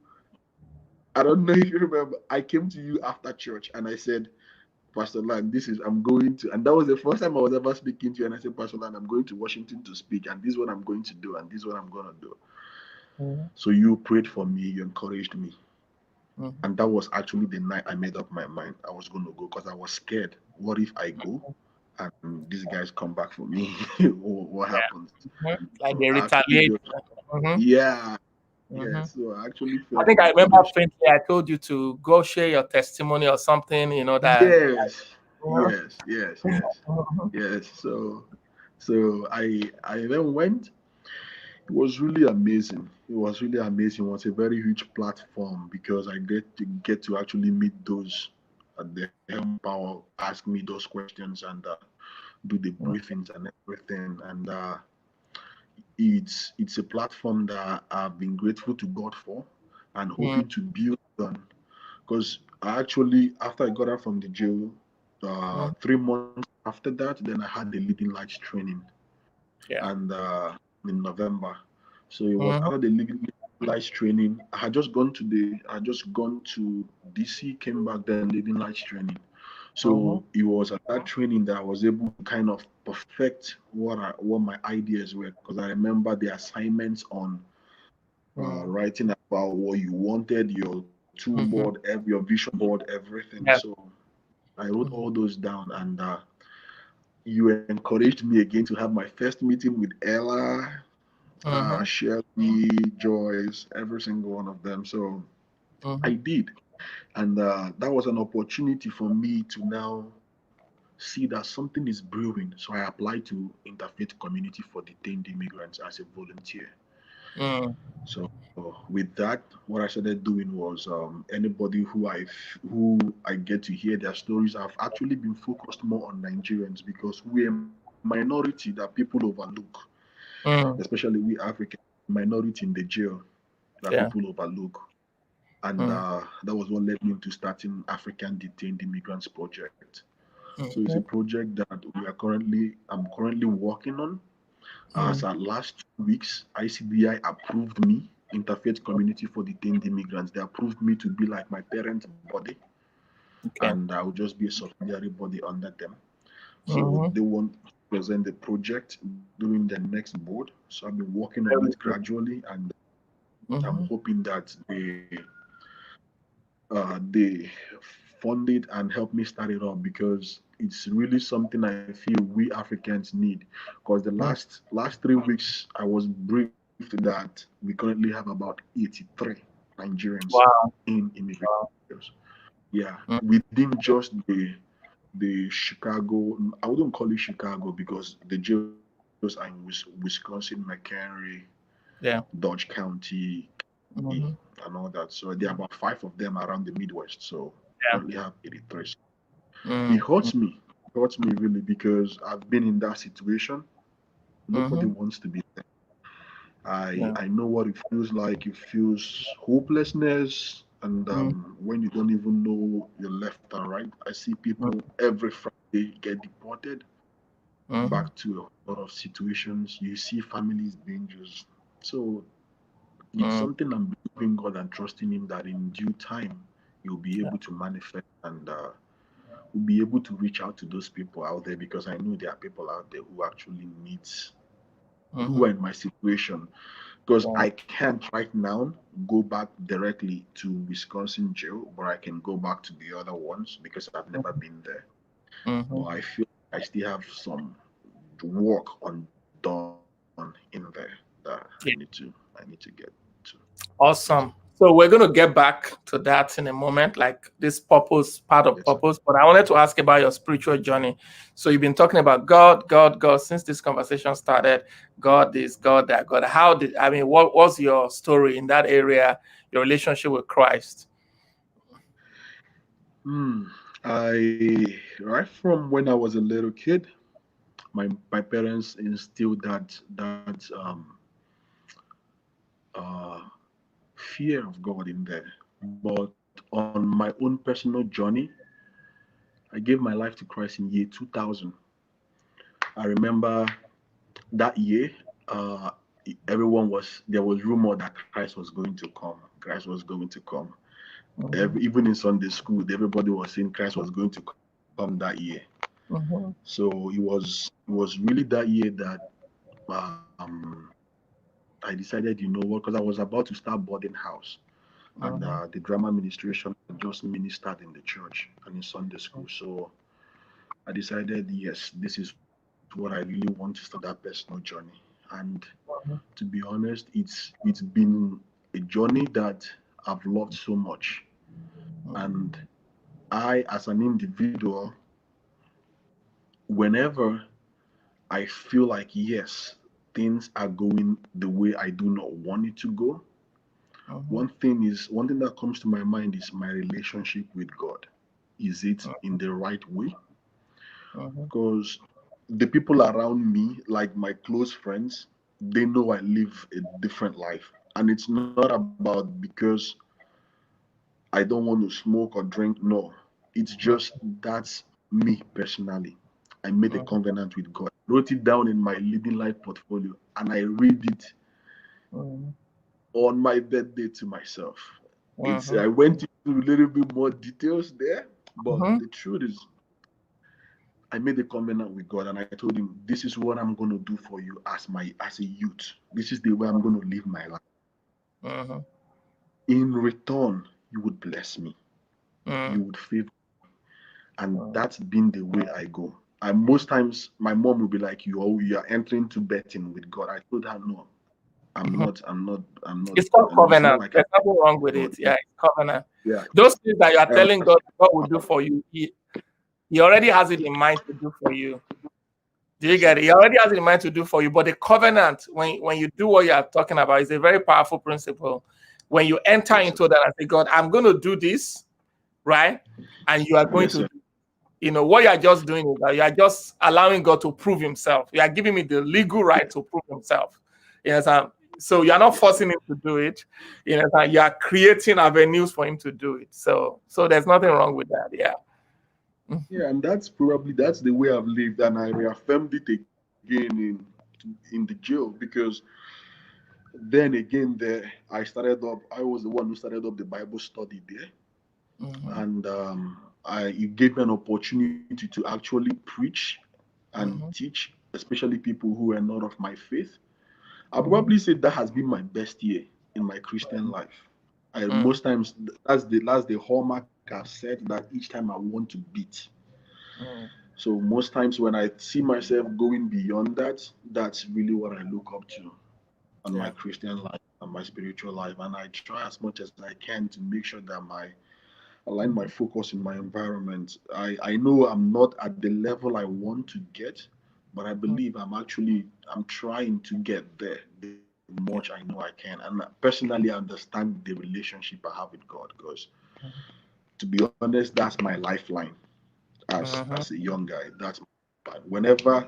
I don't know if you remember, I came to you after church and I said, Pastor Land, this is I'm going to, and that was the first time I was ever speaking to you. And I said, Pastor Land, I'm going to Washington to speak, and this is what I'm going to do, and this is what I'm going to do. Mm-hmm. So you prayed for me, you encouraged me, Mm-hmm. and that was actually the night I made up my mind I was going to go, because I was scared. What if I go and these guys come back for me? What Yeah. happens? Mm-hmm. Like So they I actually retaliate. felt, Mm-hmm. yeah, yeah. Mm-hmm. So I actually I felt think I remember encouraged. faintly I told you to go share your testimony or something, that. Yes, Yeah. yes, yes, yes, Mhm. yes. So I then went. It was really amazing. It was really amazing. It was a very huge platform, because I get to actually meet those at the helm power, ask me those questions, and do the briefings and everything. And it's a platform that I've been grateful to God for, and Mm, hoping to build on. Because I actually, after I got out from the jail, mm, 3 months after that, then I had the leading lights training, yeah. and in November. So it was Mhm, after the leading lights training. I had just gone to DC, came back, then leading lights training. Mhm. So it was at that training that I was able to kind of perfect what my ideas were, because I remember the assignments on Mhm. writing about what you wanted, your tool board, Mhm. your vision board, everything. Yeah. So I wrote Mhm. all those down, and you encouraged me again to have my first meeting with Ella, Mhm. Shirley, Joyce, every single one of them. So I Mhm. did. And that was an opportunity for me to now see that something is brewing. So I applied to Interfaith Community for Detained Immigrants as a volunteer. Mhm. So with that, what I started doing was anybody who I get to hear their stories. I've actually been focused more on Nigerians because we're a minority that people overlook, Mhm. especially we African minority in the jail that Yeah. people overlook. And Mhm. that was what led me into starting African Detained Immigrants Project. So it's a Mhm. project that I'm currently working on. As Mhm. at last 2 weeks, ICBI approved me, Interfaith Community for Detained Immigrants. They approved me to be like my parent body, Okay. and I will just be a subsidiary body under them. So Mhm. they want to present the project during the next board. So I've been working on it Very good. gradually, and I'm Mhm. hoping that they fund it and help me start it up, because it's really something I feel we Africans need. Because the Mhm. last 3 weeks I was briefed that we currently have about 83 Nigerians Wow. in immigration Wow. jails. Yeah, Mhm. within just the Chicago. I wouldn't call it Chicago because the jails are in Wisconsin, McHenry, Yeah. Dodge County, Mhm. and all that. So there are about five of them around the Midwest. So Yeah. currently have 83. It Mhm. hurts me. It hurts me really because I've been in that situation. Nobody Mhm. wants to be there. Yeah. I know what it feels like. It feels hopelessness, and Mhm. when you don't even know your left and right. I see people Mhm. every Friday get deported Mhm. back to a lot of situations. You see families being just so. It's Mhm. something I'm believing God and trusting Him that in due time you'll be Yeah. able to manifest, and we'll be able to reach out to those people out there, because I know there are people out there who actually needs who are Mhm. in my situation. Because Yeah. I can't right now go back directly to Wisconsin jail, but I can go back to the other ones because I've never Mhm. been there. But Mhm. I feel I still have some work undone in there that Yeah. I need to get to. Yes, Awesome. So we're going to get back to that in a moment, like this purpose, part yes, of sir. purpose. But I wanted to ask about your spiritual journey. So you've been talking about God, God, God since this conversation started. God this, God that, God. How did I mean? What was your story in that area? Your relationship with Christ. Hmm. Right from when I was a little kid, my parents instilled that uh, fear of God in there. But on my own personal journey, I gave my life to Christ in year 2000. I remember that year, uh, everyone was there was rumor that Christ was going to come. Christ was going to come. Mhm. Even in Sunday school, everybody was saying Christ was going to come that year. Mhm. So it was really that year that um, I decided, what, because I was about to start boarding house, and Mhm. the drama administration had just ministered in the church and in Sunday school. So I decided, yes, this is what I really want to start that personal journey. And Mhm. to be honest, it's been a journey that I've loved so much. And I, as an individual, whenever I feel like, yes, things are going the way I do not want it to go, Mhm. one thing that comes to my mind is my relationship with God. Is it in the right way? Mhm. Because the people around me, like my close friends, they know I live a different life. And it's not about because I don't want to smoke or drink. No, it's just that's me personally. I made a Mhm. covenant with God, wrote it down in my living life portfolio, and I read it Mhm. on my birthday to myself. It's Mhm. I went into a little bit more details there, but Mhm. the truth is I made a covenant with God, and I told him, this is what I'm going to do for you as a youth. This is the way I'm going to live my life. Mm-hmm. In return, you would bless me. You Mm-hmm. would favor, and that's been the way I go. And most times, my mom will be like, you are entering to betting with God. I told her, no, I'm Mm-hmm. not. I'm not. It's called And it's not covenant. like I There's nothing wrong with God. it. Yeah, it's covenant. Yeah. Those things that you are I telling God God will do for you, he already has it in mind to do for you. Do you get it? He already has it in mind to do for you. But the covenant, when you do what you are talking about, is a very powerful principle. When you enter Yes, sir. into that and say, God, I'm going to do this, right? And you are going Yes, to, sir. what you are just doing is that you are just allowing God to prove himself. You are giving me the legal right to prove himself. So you are not Yes, sir. forcing him to do it. You are creating avenues for him to do it. So there's nothing wrong with that. Yeah. Yeah, and that's the way I've lived, and I reaffirmed it again in the jail because then again there I was the one who started up the Bible study there, Mm-hmm. and I it gave me an opportunity to actually preach and Mm-hmm. teach, especially people who are not of my faith. I Mm-hmm. probably say that has been my best year in my Christian life. I Mm-hmm. most times that's the hallmark I've said that each time I want to beat. Mm-hmm. So most times when I see myself going beyond that, that's really what I look up to on my Yeah. Christian life and my spiritual life. And I try as much as I can to make sure that my align my Mm-hmm. focus in my environment. I know I'm not at the level I want to get, but I believe I'm trying to get there the much I know I can. And personally I understand the relationship I have with God because to be honest, that's my lifeline as Mm-hmm. a young guy. That's whenever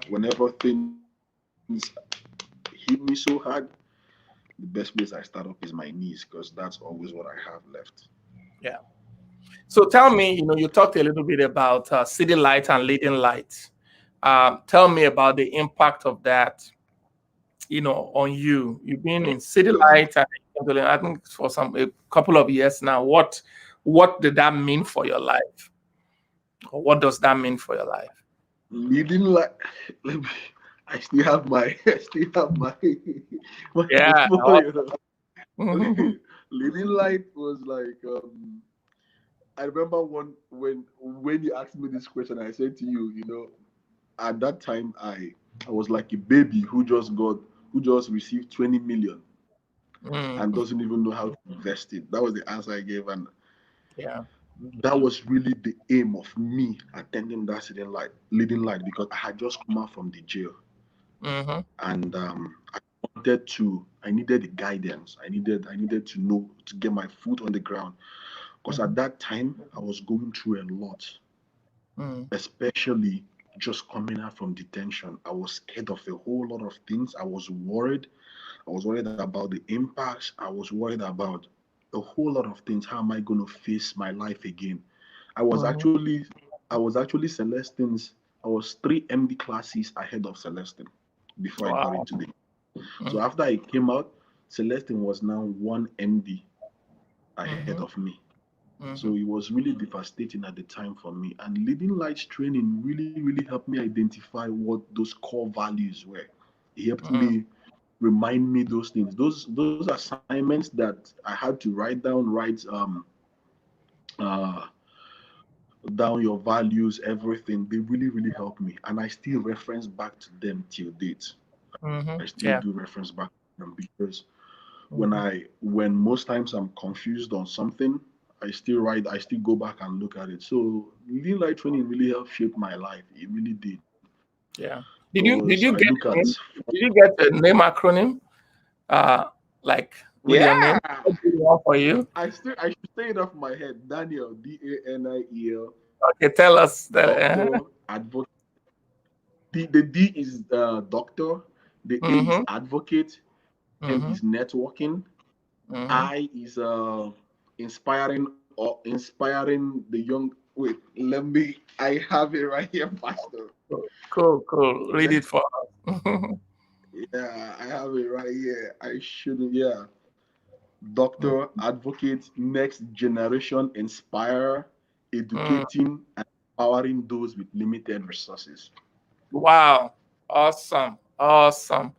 things hit me so hard, the best place I start up is my knees because that's always what I have left. Yeah. So tell me, you talked a little bit about city light and leading light. Tell me about the impact of that, on you. You've been in city Um, light and I think for a couple of years now. What did that mean for your life? Or what does that mean for your life? leading like let me, I still have my I still have my my Yeah. before you know. Mhm. Okay, leading light was like I remember one when you asked me this question, I said to you, at that time I was like a baby who just received 20 million and Mm. doesn't even know how to invest it. That was the answer I gave, and Yeah. that was really the aim of me attending that leading light because I had just come out from the jail, Mm-hmm. and I needed the guidance. I needed to know to get my foot on the ground because Mm-hmm. at that time I was going through a lot, Mm. especially just coming out from detention. I was scared of a whole lot of things. I was worried. I was worried about the impacts. I was worried about a whole lot of things. How am I going to face my life again? I was Mm-hmm. actually, I was actually Celestine's. I was 3 MD classes ahead of Celestine before I got Wow. into the. So Mm. after I came out, Celestine was now 1 MD ahead Mm-hmm. of me. So Mm-hmm. it was really devastating at the time for me. And leading lights training really, really helped me identify what those core values were. It helped Mm. me remind me those things. Those assignments that I had to write down, uh down your values, everything, they really, really helped me. And I still reference back to them till date. I still Mm-hmm. do Yeah. reference back to them because Mm-hmm. when most times I'm confused on something, I still go back and look at it. So leading light training really helped shape my life. It really did. Yeah. Did you Because did I you get look a at name? Did you get a name acronym? Like with your name? yeah, What did it want for you? I should say it off my head. Daniel, Daniel, Okay, tell us that. doctor, advocate. The D is doctor, the A is Mm-hmm. advocate, M Mm-hmm. is networking, Mm-hmm. I is inspiring the young. Wait, let me. I have it right here, Pastor. Cool, cool. Read Let it for us. Yeah, I have it right here. I shouldn't. Yeah, doctor, advocate, next generation inspirer, Mm, educating, and empowering those with limited resources. Wow. Awesome. Awesome.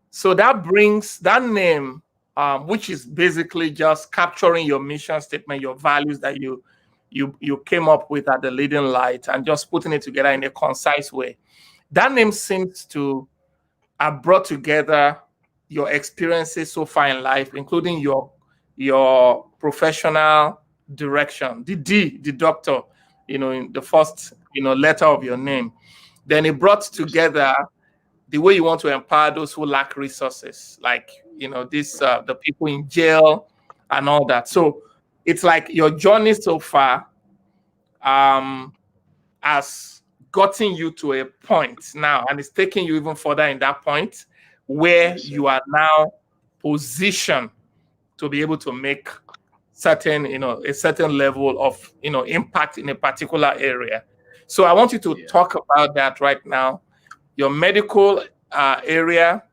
So that brings that name, which is basically just capturing your mission statement, your values that you came up with at the leading light, and just putting it together in a concise way. That name seems to have brought together your experiences so far in life, including your professional direction, the D, the doctor, in the first letter of your name. Then it brought Yes. together the way you want to empower those who lack resources, like this the people in jail and all that. So it's like your journey so far um has gotten you to a point now, and it's taking you even further in that point where Yes, sir. you are now positioned to be able to make certain a certain level of impact in a particular area. So I want you to Yeah. talk about that right now, your medical area.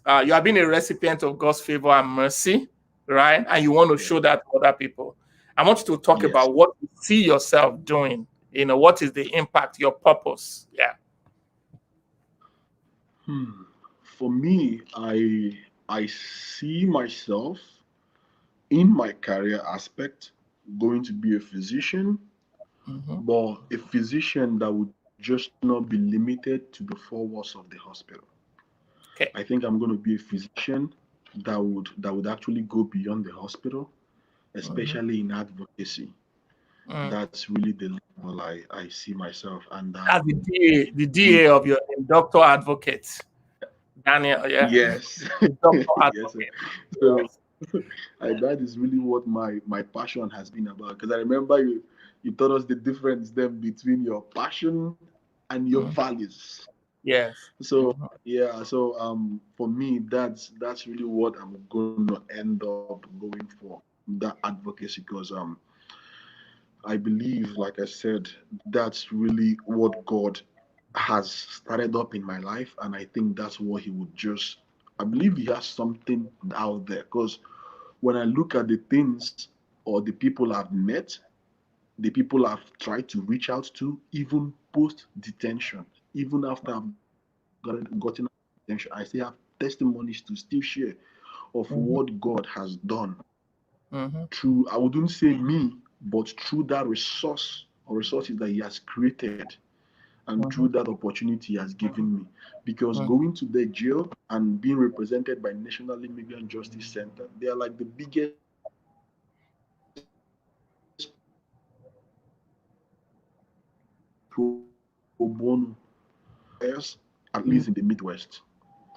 You have been a recipient of God's favor and mercy, right? And you want to Yeah. show that to other people. I want you to talk Yes. about what you see yourself doing. What is the impact, your purpose? Yeah. For me, I see myself in my career aspect going to be a physician, Hmm. but a physician that would just not be limited to the four walls of the hospital. I Okay. think I'm going to be a physician that would actually go beyond the hospital, Hmm. especially in advocacy. Mm. That's really the level I see myself. And That's the we DA of your name, Doctor Advocate, Daniel. Yeah. yes. The Doctor Yes, sir. Advocate. So Yes. that is really what my passion has been about. Because I remember you taught us the difference then between your passion and your Mm. values. Yes. So Mhm. yeah, so for me that's really what I'm going to end up going for, that advocacy, because I believe, like I said, that's really what God has started up in my life, and I think that's what He would just. I believe He has something out there, because when I look at the things or the people I've met, the people I've tried to reach out to, even post detention, even after I've gotten out of detention, I still have testimonies to still share of what Mhm. God has done Mhm. through, I wouldn't say me, but through that resource or resources that He has created, and through Mhm. that opportunity He has given me. Because Mhm. going to the jail and being represented by National Immigrant Justice Center, they are like the biggest pro bono lawyers, at least in the Midwest.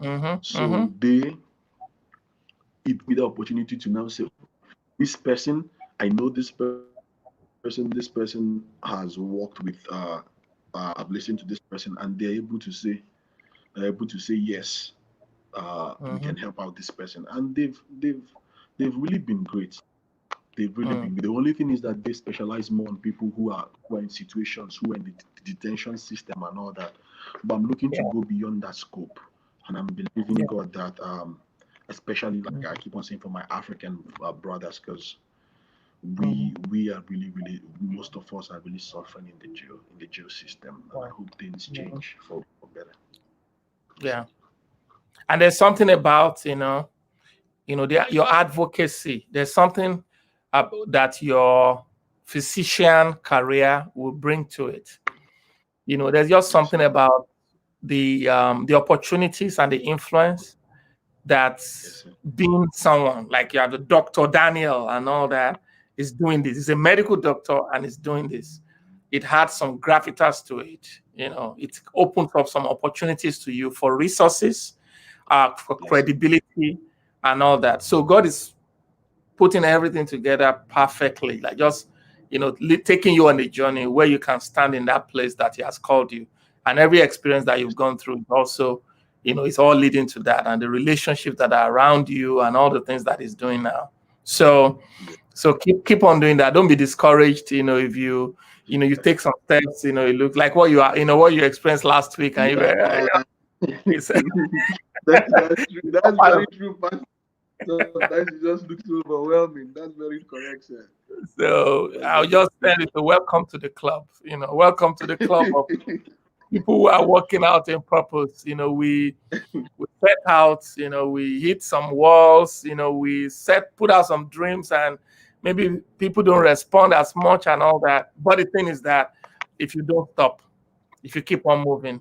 Mhm. Mhm. So it give me the opportunity to now say, this person, I know this person has worked with I've listened to this person, and they're able to say yes, we can Mhm. help out this person, and they've really been great. They've really Mhm. been. The only thing is that they specialize more on people who are in situations, who are in the detention system and all that. But I'm looking to Yeah. go beyond that scope, and I'm believing Yeah. God that, especially like I Mhm. keep on saying for my African brothers, because Mhm. we are really, most of us are really suffering in the jail system, and I Wow. hope things Mhm. change for better. Yeah. And there's something about your advocacy. There's something that your physician career will bring to it. There's just Yes, something sir. about the opportunities and the influence that Yes, sir. being someone like you have the Dr. Daniel and all that is doing this. He's a medical doctor and is doing this. It had some gravitas to it. It opens up some opportunities to you for resources, for Yes, sir. credibility, and all that. So God is putting everything together perfectly, like just taking you on a journey where you can stand in that place that He has called you, and every experience that you've gone through also, it's all leading to that, and the relationships that are around you, and all the things that He's doing now. So, Yes. so keep on doing that. Don't be discouraged. If you take some steps. It looks like what you experienced last week, and you Yeah. were, it's That's true. That's part very of true, Pastor. Sometimes it just looks overwhelming. That's very correct, sir. So That's I'll very just tell correct. you to welcome to the club. Welcome to the club of people who are working out in purpose. We set out, we hit some walls, we put out some dreams, and maybe people don't respond as much and all that. But the thing is that if you don't stop, if you keep on moving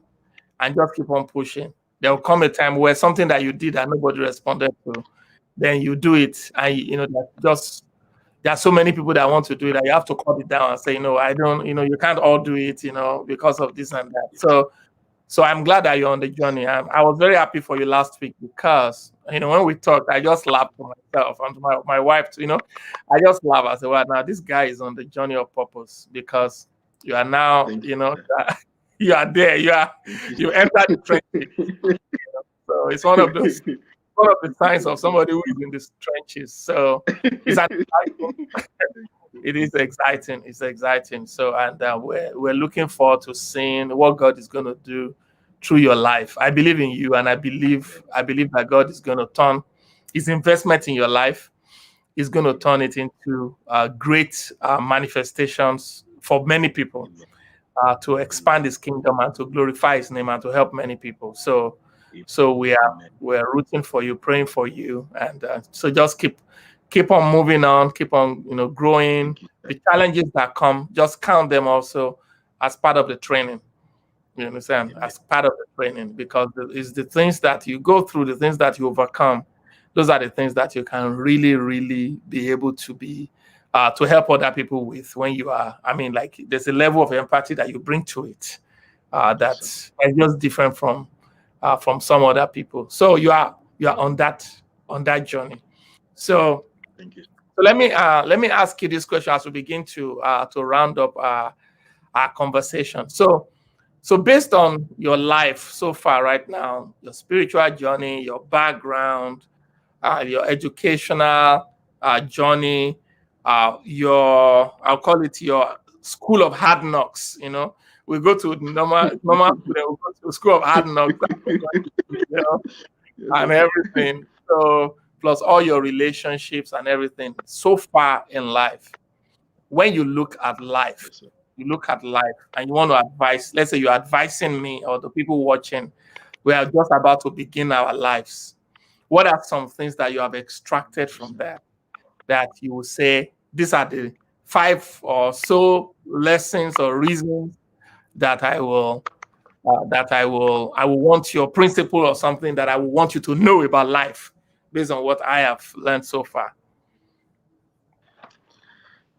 and just keep on pushing, there will come a time where something that you did and nobody responded to, then you do it, and that just there are so many people that want to do it that you have to cut it down and say, I don't, you can't all do it, because of this and that. So I'm glad that you're on the journey. I was very happy for you last week because when we talked, I just laughed to myself and to my wife. I just laughed. I said, "Well, now this guy is on the journey of purpose because you are now, Thank you, sir. you are there. Thank you, You entered the trenches. So it's one of the signs of somebody who is in the trenches. So it's an it is exciting. It's exciting. So, and we're looking forward to seeing what God is going to do through your life. I believe in you, and I believe that God is going to turn His investment in your life. Is going to turn it into great manifestations for many people Amen. to Amen. expand His kingdom and to glorify His name and to help many people. So, Amen. so Amen. we're rooting for you, praying for you, and so just keep on moving on, keep on growing. Thank you, sir. The challenges that come, just count them also as part of the training. You understand? Amen. As part of the training, because it's the things that you go through, the things that you overcome. Those are the things that you can really, really be able to be to help other people with when you are. I mean, like there's a level of empathy that you bring to it Yes, sir. that's just different from some other people. So you are on that journey. So Thank you. so let me ask you this question as we begin to round up our conversation. So based on your life so far right now, your spiritual journey, your background, your educational journey, I'll call it your school of hard knocks. We go to normal school, then we go to school of hard knocks, that's what we're going to do, Yes, and sir. everything. So plus all your relationships and everything so far in life. When Yes, sir. you look at life and you want to advise, let's say you're advising me or the people watching, we are just about to begin our lives. What are some things that you have extracted Yes, from sir. that you will say these are the five or so lessons or reasons that I will want your principle or something that I will want you to know about life based on what I have learned so far.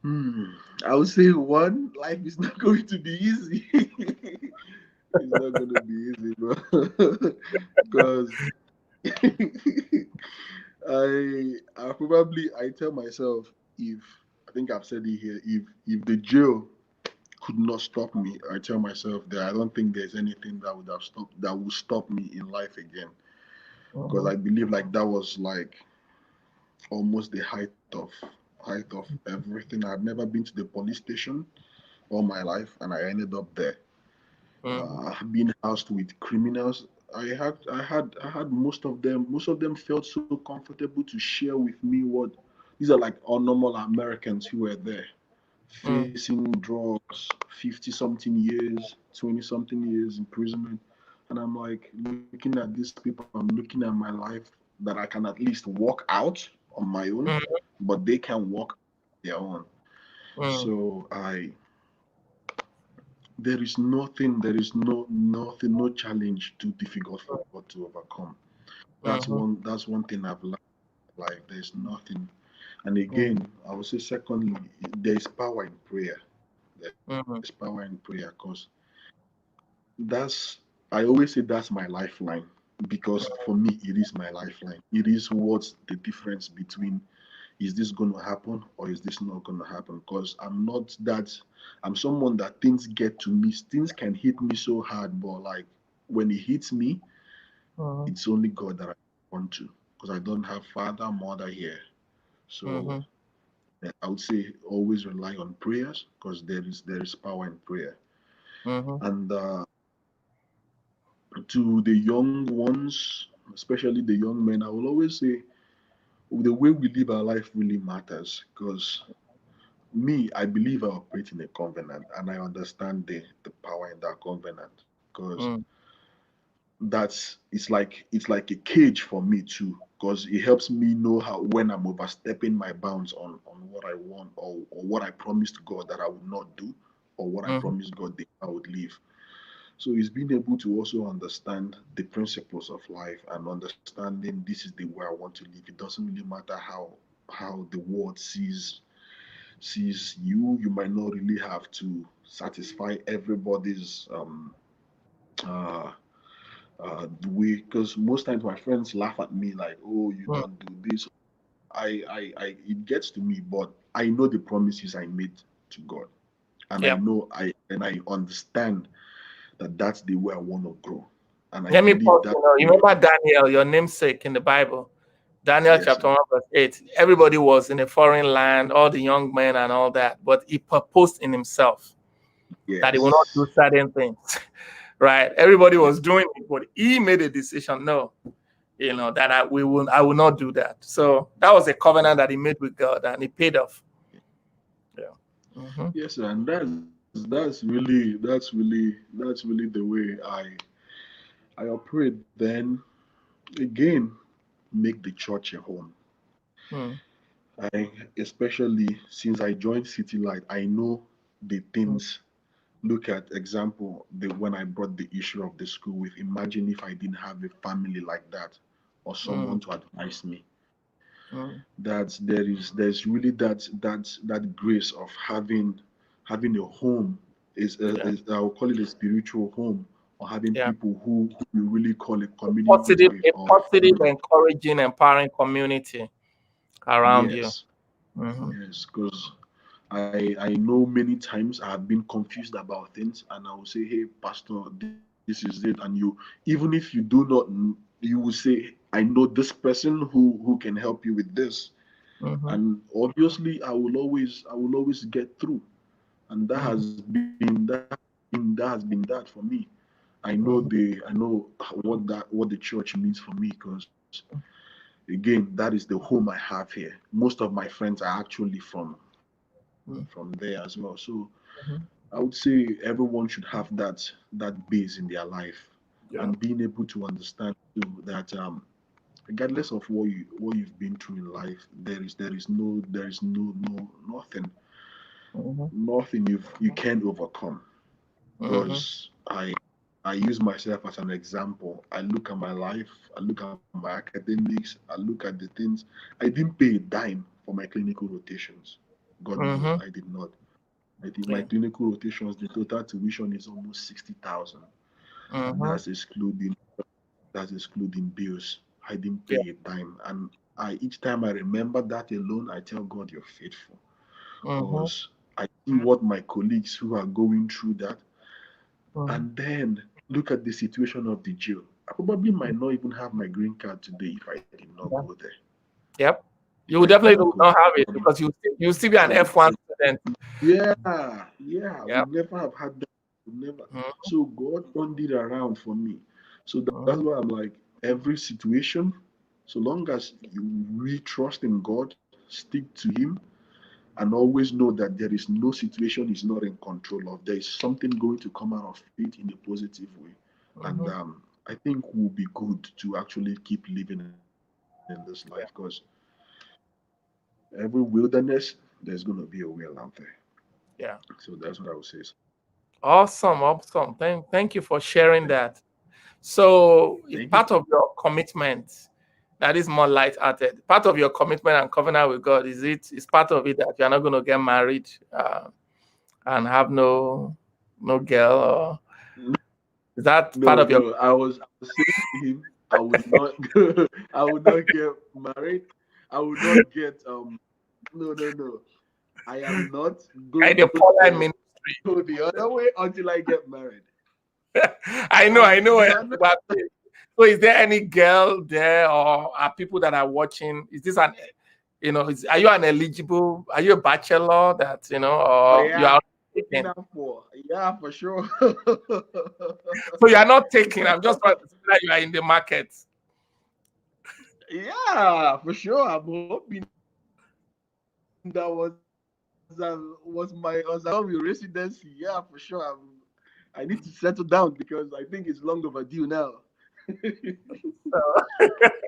Hmm. I would say one, life is not going to be easy. It's not going to be easy, bro. Because I tell myself, if I think I've said it here, if the jail could not stop me, I tell myself that I don't think there's anything that will stop me in life again. Because Mhm, I believe like that was like almost the height of everything. I've never been to the police station all my life, and I ended up there. mhm, Being housed with criminals. I had most of them felt so comfortable to share with me what these are like all normal Americans who were there mhm, facing drugs, 50 something years, 20 something years imprisonment. And I'm like looking at these people, I'm looking at my life that I can at least walk out on my own, mhm, but they can walk their own. mhm, So I there is nothing, there is nothing, no challenge too difficult for God to overcome. mhm, That's one thing I've learned in life. There's nothing. And mhm, again, I would say secondly, there is power in prayer. There's power mhm, in prayer because that's I always say that's my lifeline because for me it is my lifeline. It is what's the difference between is this going to happen or is this not going to happen? Because I'm someone that things get to me, things can hit me so hard, but like when it hits me, mhm, it's only God that I want to because I don't have father, mother here. So mhm, I would say always rely on prayers because there is power in prayer. mhm, And to the young ones, especially the young men, I will always say the way we live our life really matters because me, I believe I operate in a covenant and I understand the power in that covenant because Mm, it's like a cage for me too because it helps me know how when I'm overstepping my bounds on what I want or what I promised God that I would not do or what I mhm. promised God that I would leave. So it's being able to also understand the principles of life and understanding this is the way I want to live. It doesn't really matter how the world sees you. You might not really have to satisfy everybody's uh the way because most times my friends laugh at me like, oh, you Mm, don't do this. I it gets to me, but I know the promises I made to God, and I yep. know I understand that that's the way I want to grow, and I Let me believe pause. that. You remember Daniel, your namesake in the Bible, Daniel Yes, chapter sir. 1, verse 8. Everybody was in a foreign land, all the young men and all that, but he purposed in himself that he will not do Yes. certain things. Right? Everybody Yeah. was doing it, but he made a decision. No, that I will not do that. So that was a covenant that he made with God, and it paid off. Yeah. Hmm. Yes, sir. And that's really the way I operate. Then again, make the church a home. Mm, Especially since I joined City Light, I know the mm, things. Look at example when I brought the issue of the school with. Imagine if I didn't have a family like that or mm, someone to advise me. mm. That there's really that grace of having a home Yeah. is I'll call it a spiritual home or having Yeah. people who you really call a community Positive, with a or a positive, family. encouraging, empowering community around you. Yes, Hmm. yes, because I know many times I have been confused about things, and I will say, "Hey, Pastor, this is it." And even if you do not, you will say, "I know this person who can help you with this," Hmm. and obviously, I will always get through, and that Hmm. has been that for me. Hmm. I know what the church means for me because again, that is the home I have here. Most of my friends are actually from there as well. So Hmm. I would say everyone should have that base in their life Yeah. and being able to understand too that regardless of what you've been through in life, there is no nothing Hmm. nothing you can't overcome. Hmm. Because I use myself as an example. I look at my life, I look at my academics, I look at the things. I didn't pay a dime for my clinical rotations. God knows Hmm. I did not. I think my Yeah. clinical rotations, the total tuition is almost 60,000, and Hmm. that's excluding bills. I didn't Yeah. pay a dime, and each time I remember that alone, I tell God, "You're faithful," Hmm. because I see what my colleagues who are going through that, Hmm. and then look at the situation of the jail. I probably might not even have my green card today if I did not go Yeah. there. Yep. If I You will did definitely not will go there, not have I it probably because you still be an F1 student. yeah, we Yep. never have had that. We never. Mm-hmm. So God turned it around for me. So that's Mm-hmm. why I'm like every situation, so long as you really trust in God, stick to Him, and always know that there is no situation He's not in control of. There is something going to come out of it in a positive way, and Mm-hmm. I think we'll be good to actually keep living in this life because Yeah. every wilderness there's gonna be a will out there. Yeah. So that's what I would say. Awesome. Awesome. Thank you for sharing that. So, Thank if you. part of your commitment that is more light-hearted, part of your commitment and covenant with God is part of it that you're not going to get married and have no girl, or is that part No, of your? no. I was saying to him, I would not I would not get married. I would not get no, no, no. I am not Kind going of to Pauline go ministry. the other way until I get married. I And know you where are that's not about it. So, is there any girl there, or are people that are watching? Is this are you an eligible? Are you a bachelor that or you yeah, are looking taking? out for yeah, for sure. So you are not taking. I'm just trying to see that you are in the market. Yeah, for sure. I'm hoping that was my residency. Yeah, for sure. I need to settle down because I think it's long overdue now. So,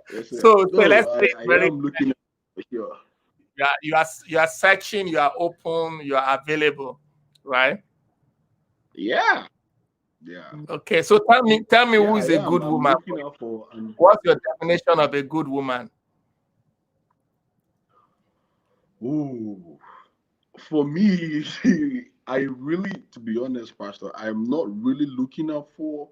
Yes, sir. so No, let's say it's I very am looking at for sure. you are searching, you are open, you are available, right? Yeah, yeah, Okay, so tell me yeah. who I is a am. good I'm woman looking for you? out for What's your definition of a good woman? ooh. For me, I really, to be honest, Pastor, I'm not really looking out for.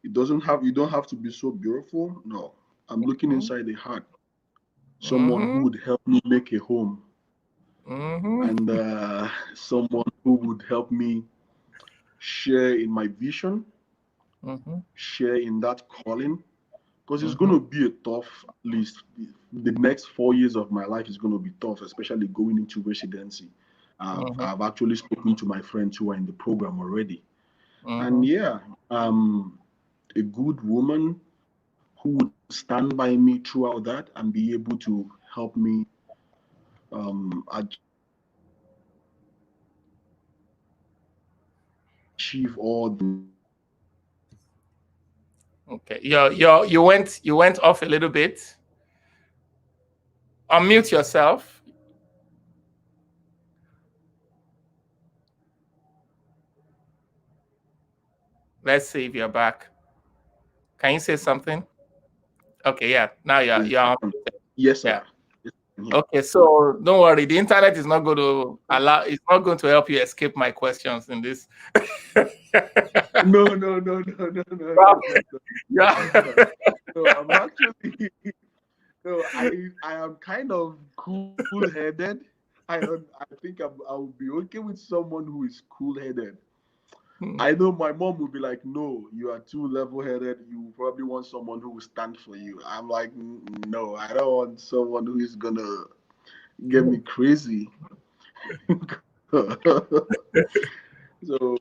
It doesn't have. You don't have to be so beautiful. No, I'm looking Mm-hmm. inside the heart. Someone who Mm-hmm. would help me make a home, and Mm-hmm. someone who would help me share in my vision, Mm-hmm. share in that calling. Because it's going Mm-hmm. to be a tough, at least the next 4 years of my life is going to be tough, especially going into residency. Mm-hmm. I've actually spoken to my friends who are in the program already. And Mm-hmm. yeah, a good woman who would stand by me throughout that and be able to help me achieve all the goals that I have in mind. Okay. You went off a little bit. Unmute yourself. Let's see if you're back. Can you say something? Okay, yeah. Now you're unmuted. Yes, Yeah. sir. Yes, I'm here. Okay, so don't worry. The internet is not going to allow. It's not going to help you escape my questions in this. No, no, no, no, no, no, Well, no, no, no, yeah. Pastor. No, I'm actually no. I am kind of cool-headed. I think I will be okay with someone who is cool-headed. I know my mom will be like, "No, you are too level-headed. You probably want someone who will stand for you." I'm like, No, I don't want someone who is gonna get me crazy." So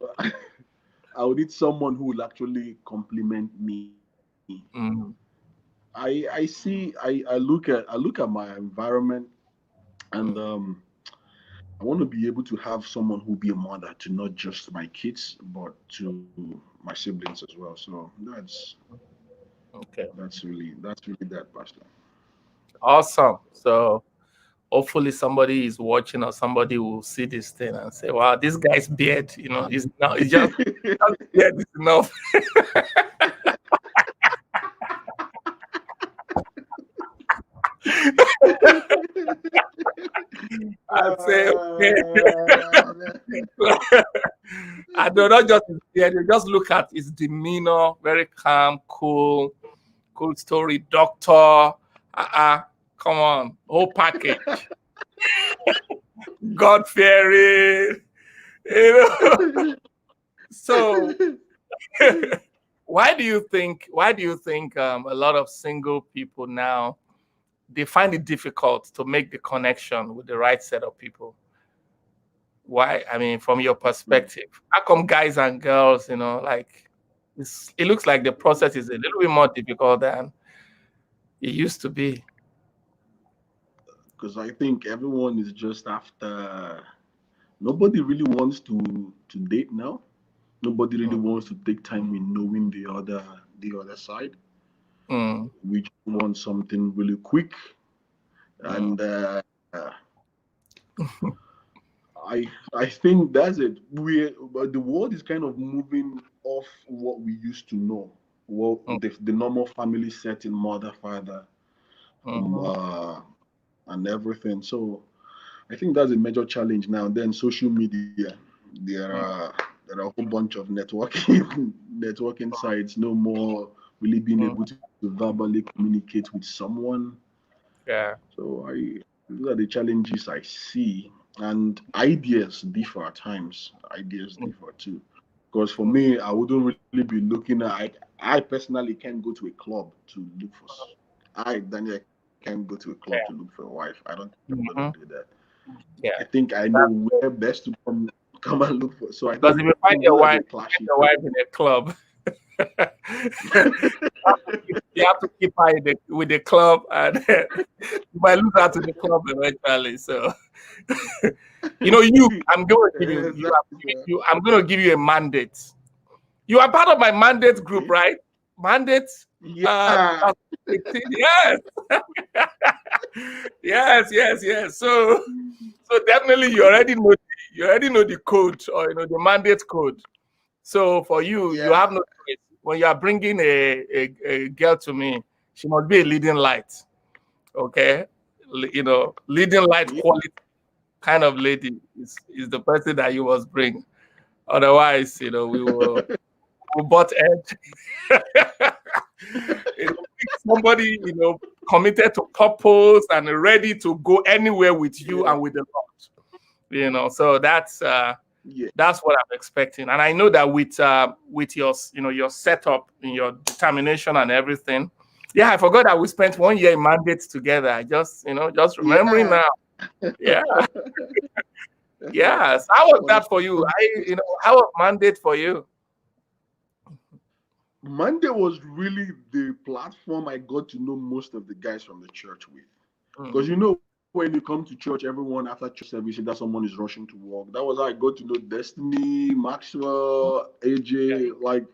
I would need someone who will actually compliment me. Mm, I look at my environment, and mm. I want to be able to have someone who will be a mother to not just my kids but to my siblings as well. So Okay. that's really that, Pastor. Awesome. So hopefully somebody is watching or somebody will see this thing and say, "Wow, this guy's beard, is not. It's just beard is enough." I say, okay. I do not just his beard. You just look at his demeanor, very calm, cool story, doctor. Come on, whole package. God fearing, you know. So why do you think a lot of single people now they find it difficult to make the connection with the right set of people? Why? I mean, from your perspective, how come guys and girls, like it looks like the process is a little bit more difficult than it used to be? Because I think everyone is just after. Nobody really wants to date now. Nobody really Mm, wants to take time in knowing the other side. mm, We just want something really quick, mm, and I think that's it. But the world is kind of moving off what we used to know. Well, mm, the normal family setting, mother, father, um, mhm, uh, and everything. So I think that's a major challenge now. Then social media, there mm, are there are a whole bunch of networking sites. No more really being mm. able to verbally communicate with someone. Yeah. So these are the challenges I see, and ideas differ at times. Ideas Mm, differ too. Because for mm, me, I wouldn't really be looking at. I personally can't go to a club to look for. Daniel, can't go to a club to look for a wife. I don't think I'm gonna do that. mhm. I Yeah. think I know That, where best to come and look for. So I because think if you those are the find clashes. your wife in a club, You have to keep her with the club, and you might lose her to the club eventually. So, I'm going to give Exactly. I'm going to give you a mandate. You are part of my mandate group, Okay. right? Mandate, Yeah. 2018. Yes, yes. So definitely, you already know the code, or the mandate code. So for you, you have Yeah. no choice. When you are bringing a girl to me, she must be a leading light. Okay, leading light Yeah. quality kind of lady is the person that you must bring. Otherwise, we butt edge. Pick somebody committed to purpose and ready to go anywhere with you Yeah. and with the Lord. So Yeah. that's what I'm expecting. And I know that with your setup and your determination and everything. Yeah, I forgot that we spent 1 year in mandates together. I just remembering Yeah. now. Yeah. Yes. How was Honestly, that for you? How was mandate for you? Monday was really the platform I got to know most of the guys from the church with. Because Mm, when you come to church, everyone after church service, that someone is rushing to work. That was how I got to know Destiny, Maxwell, yeah. AJ. Like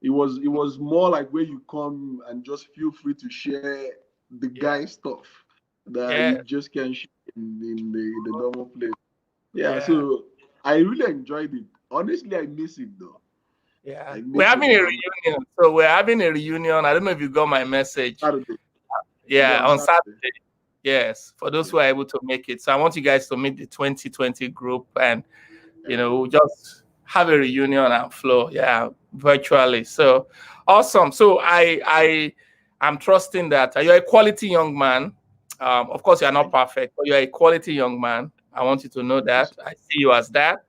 it was more like where you come and just feel free to share the Yeah. guy stuff that Yeah. you just can't share in the normal place. Yeah, Yeah. so I really enjoyed it. Honestly, I miss it though. Yeah. I We're miss it. having a reunion. So we're having a reunion. I don't know if you got my message. Saturday. Yeah, Yeah, on on Saturday. Saturday. Yes, for those Yeah. who are able to make it. So I want you guys to meet the 2020 group, and Yeah. we'll just have a reunion and flow. Yeah, virtually. So awesome. So I'm trusting that you're a quality young man. Of course, you're not Thank you. perfect, but you're a quality young man. I want you to know Thank you, that. sir. I see you as that.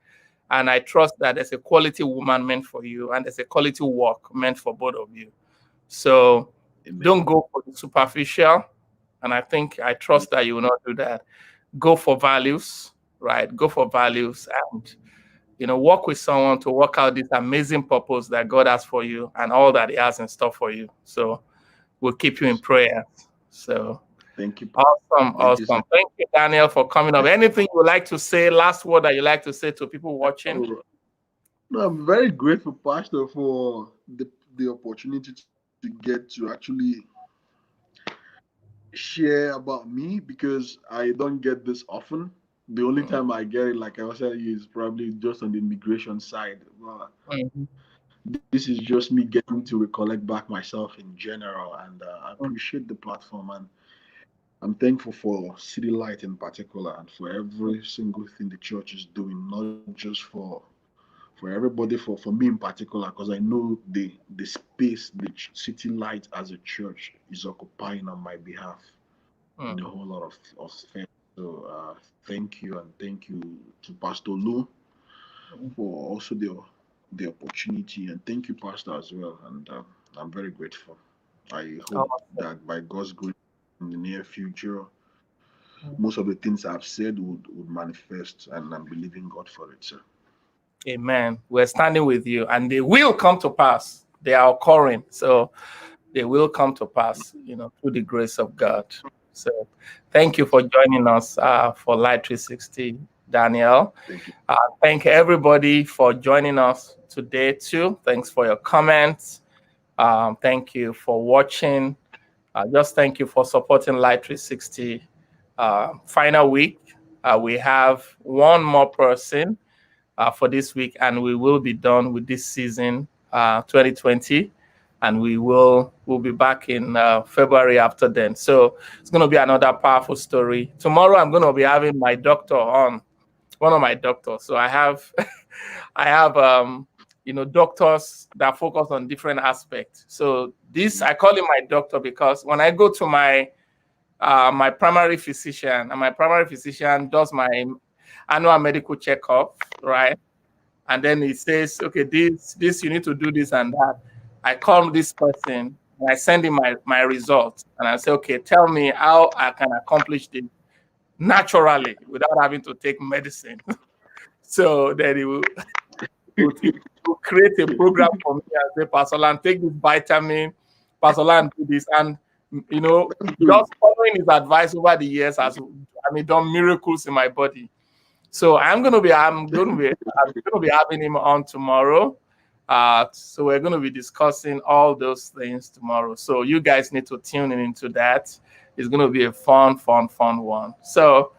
And I trust that there's a quality woman meant for you, and there's a quality work meant for both of you. So Amen. don't go for the superficial. And I Yeah. trust that you will not do that. Go for values, right? Go for values and work with someone to work out this amazing purpose that God has for you and all that He has in store for you. So we'll keep you in Yes. prayer. So Thank you. awesome, Thank you, awesome. sir. Thank you, Daniel, for coming up. Anything you would like to say, last word that you like to say to people watching? Oh, no, I'm very grateful, Pastor, for the opportunity to get to actually share about me because I don't get this often. The only Mm, time I get it, like I was telling you, is probably just on the immigration side. mhm, This is just me getting to recollect back myself in general, and I mm, appreciate the platform, and I'm thankful for City Light in particular, and for mm, every single thing the church is doing, not just for everybody, for me in particular, because I know the space the City Light as a church is occupying on my behalf in a mm. whole lot of things. So thank you, and thank you to Pastor Lou for also the opportunity, and thank you, Pastor, as well. And I'm very grateful. I hope Awesome. that by God's grace, in the near future, Mm. most of the things I've said would manifest, and I'm believing God for it, sir. Amen. We're standing with you, and they will come to pass. They are occurring. So they will come to pass, through the grace of God. So thank you for joining us for Light 360, Daniel. Thank you. Thank everybody for joining us today, too. Thanks for your comments. Thank you for watching. Just thank you for supporting Light 360. Final week, we have one more person for this week, and we will be done with this season 2020, and we'll be back in February after then. So it's going to be another powerful story. Tomorrow I'm going to be having my doctor on, one of my doctors. So I have I have doctors that focus on different aspects. So this, I call him my doctor because when I go to my primary physician, and my primary physician does my annual medical checkup, right? And then he says, okay, this you need to do this and that. I call this person and I send him my results, and I say, okay, tell me how I can accomplish this naturally without having to take medicine. So then he will create a program for me and say, Pastor Lan, take this vitamin, Pastor Land do this, and you know, just following his advice over the years has, I mean, done miracles in my body. So I'm going to be having him on tomorrow. So we're going to be discussing all those things tomorrow. So you guys need to tune in into that. It's going to be a fun one. So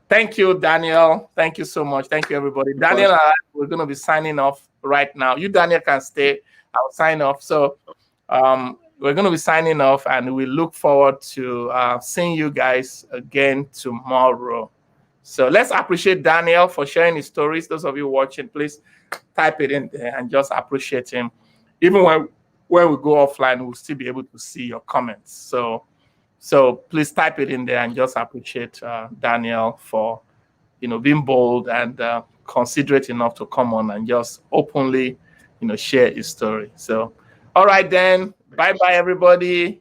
thank you, Daniel. Thank you so much. Thank you, everybody. Daniel and I, we're going to be signing off right now. You, Daniel, can stay. I'll sign off. So we're going to be signing off, and we look forward to seeing you guys again tomorrow. So let's appreciate Daniel for sharing his stories. Those of you watching, please type it in there and just appreciate him. Even when we go offline, we'll still be able to see your comments. So please type it in there and just appreciate Daniel for, you know, being bold and considerate enough to come on and just openly, you know, share his story. So, all right then. Bye-bye, everybody.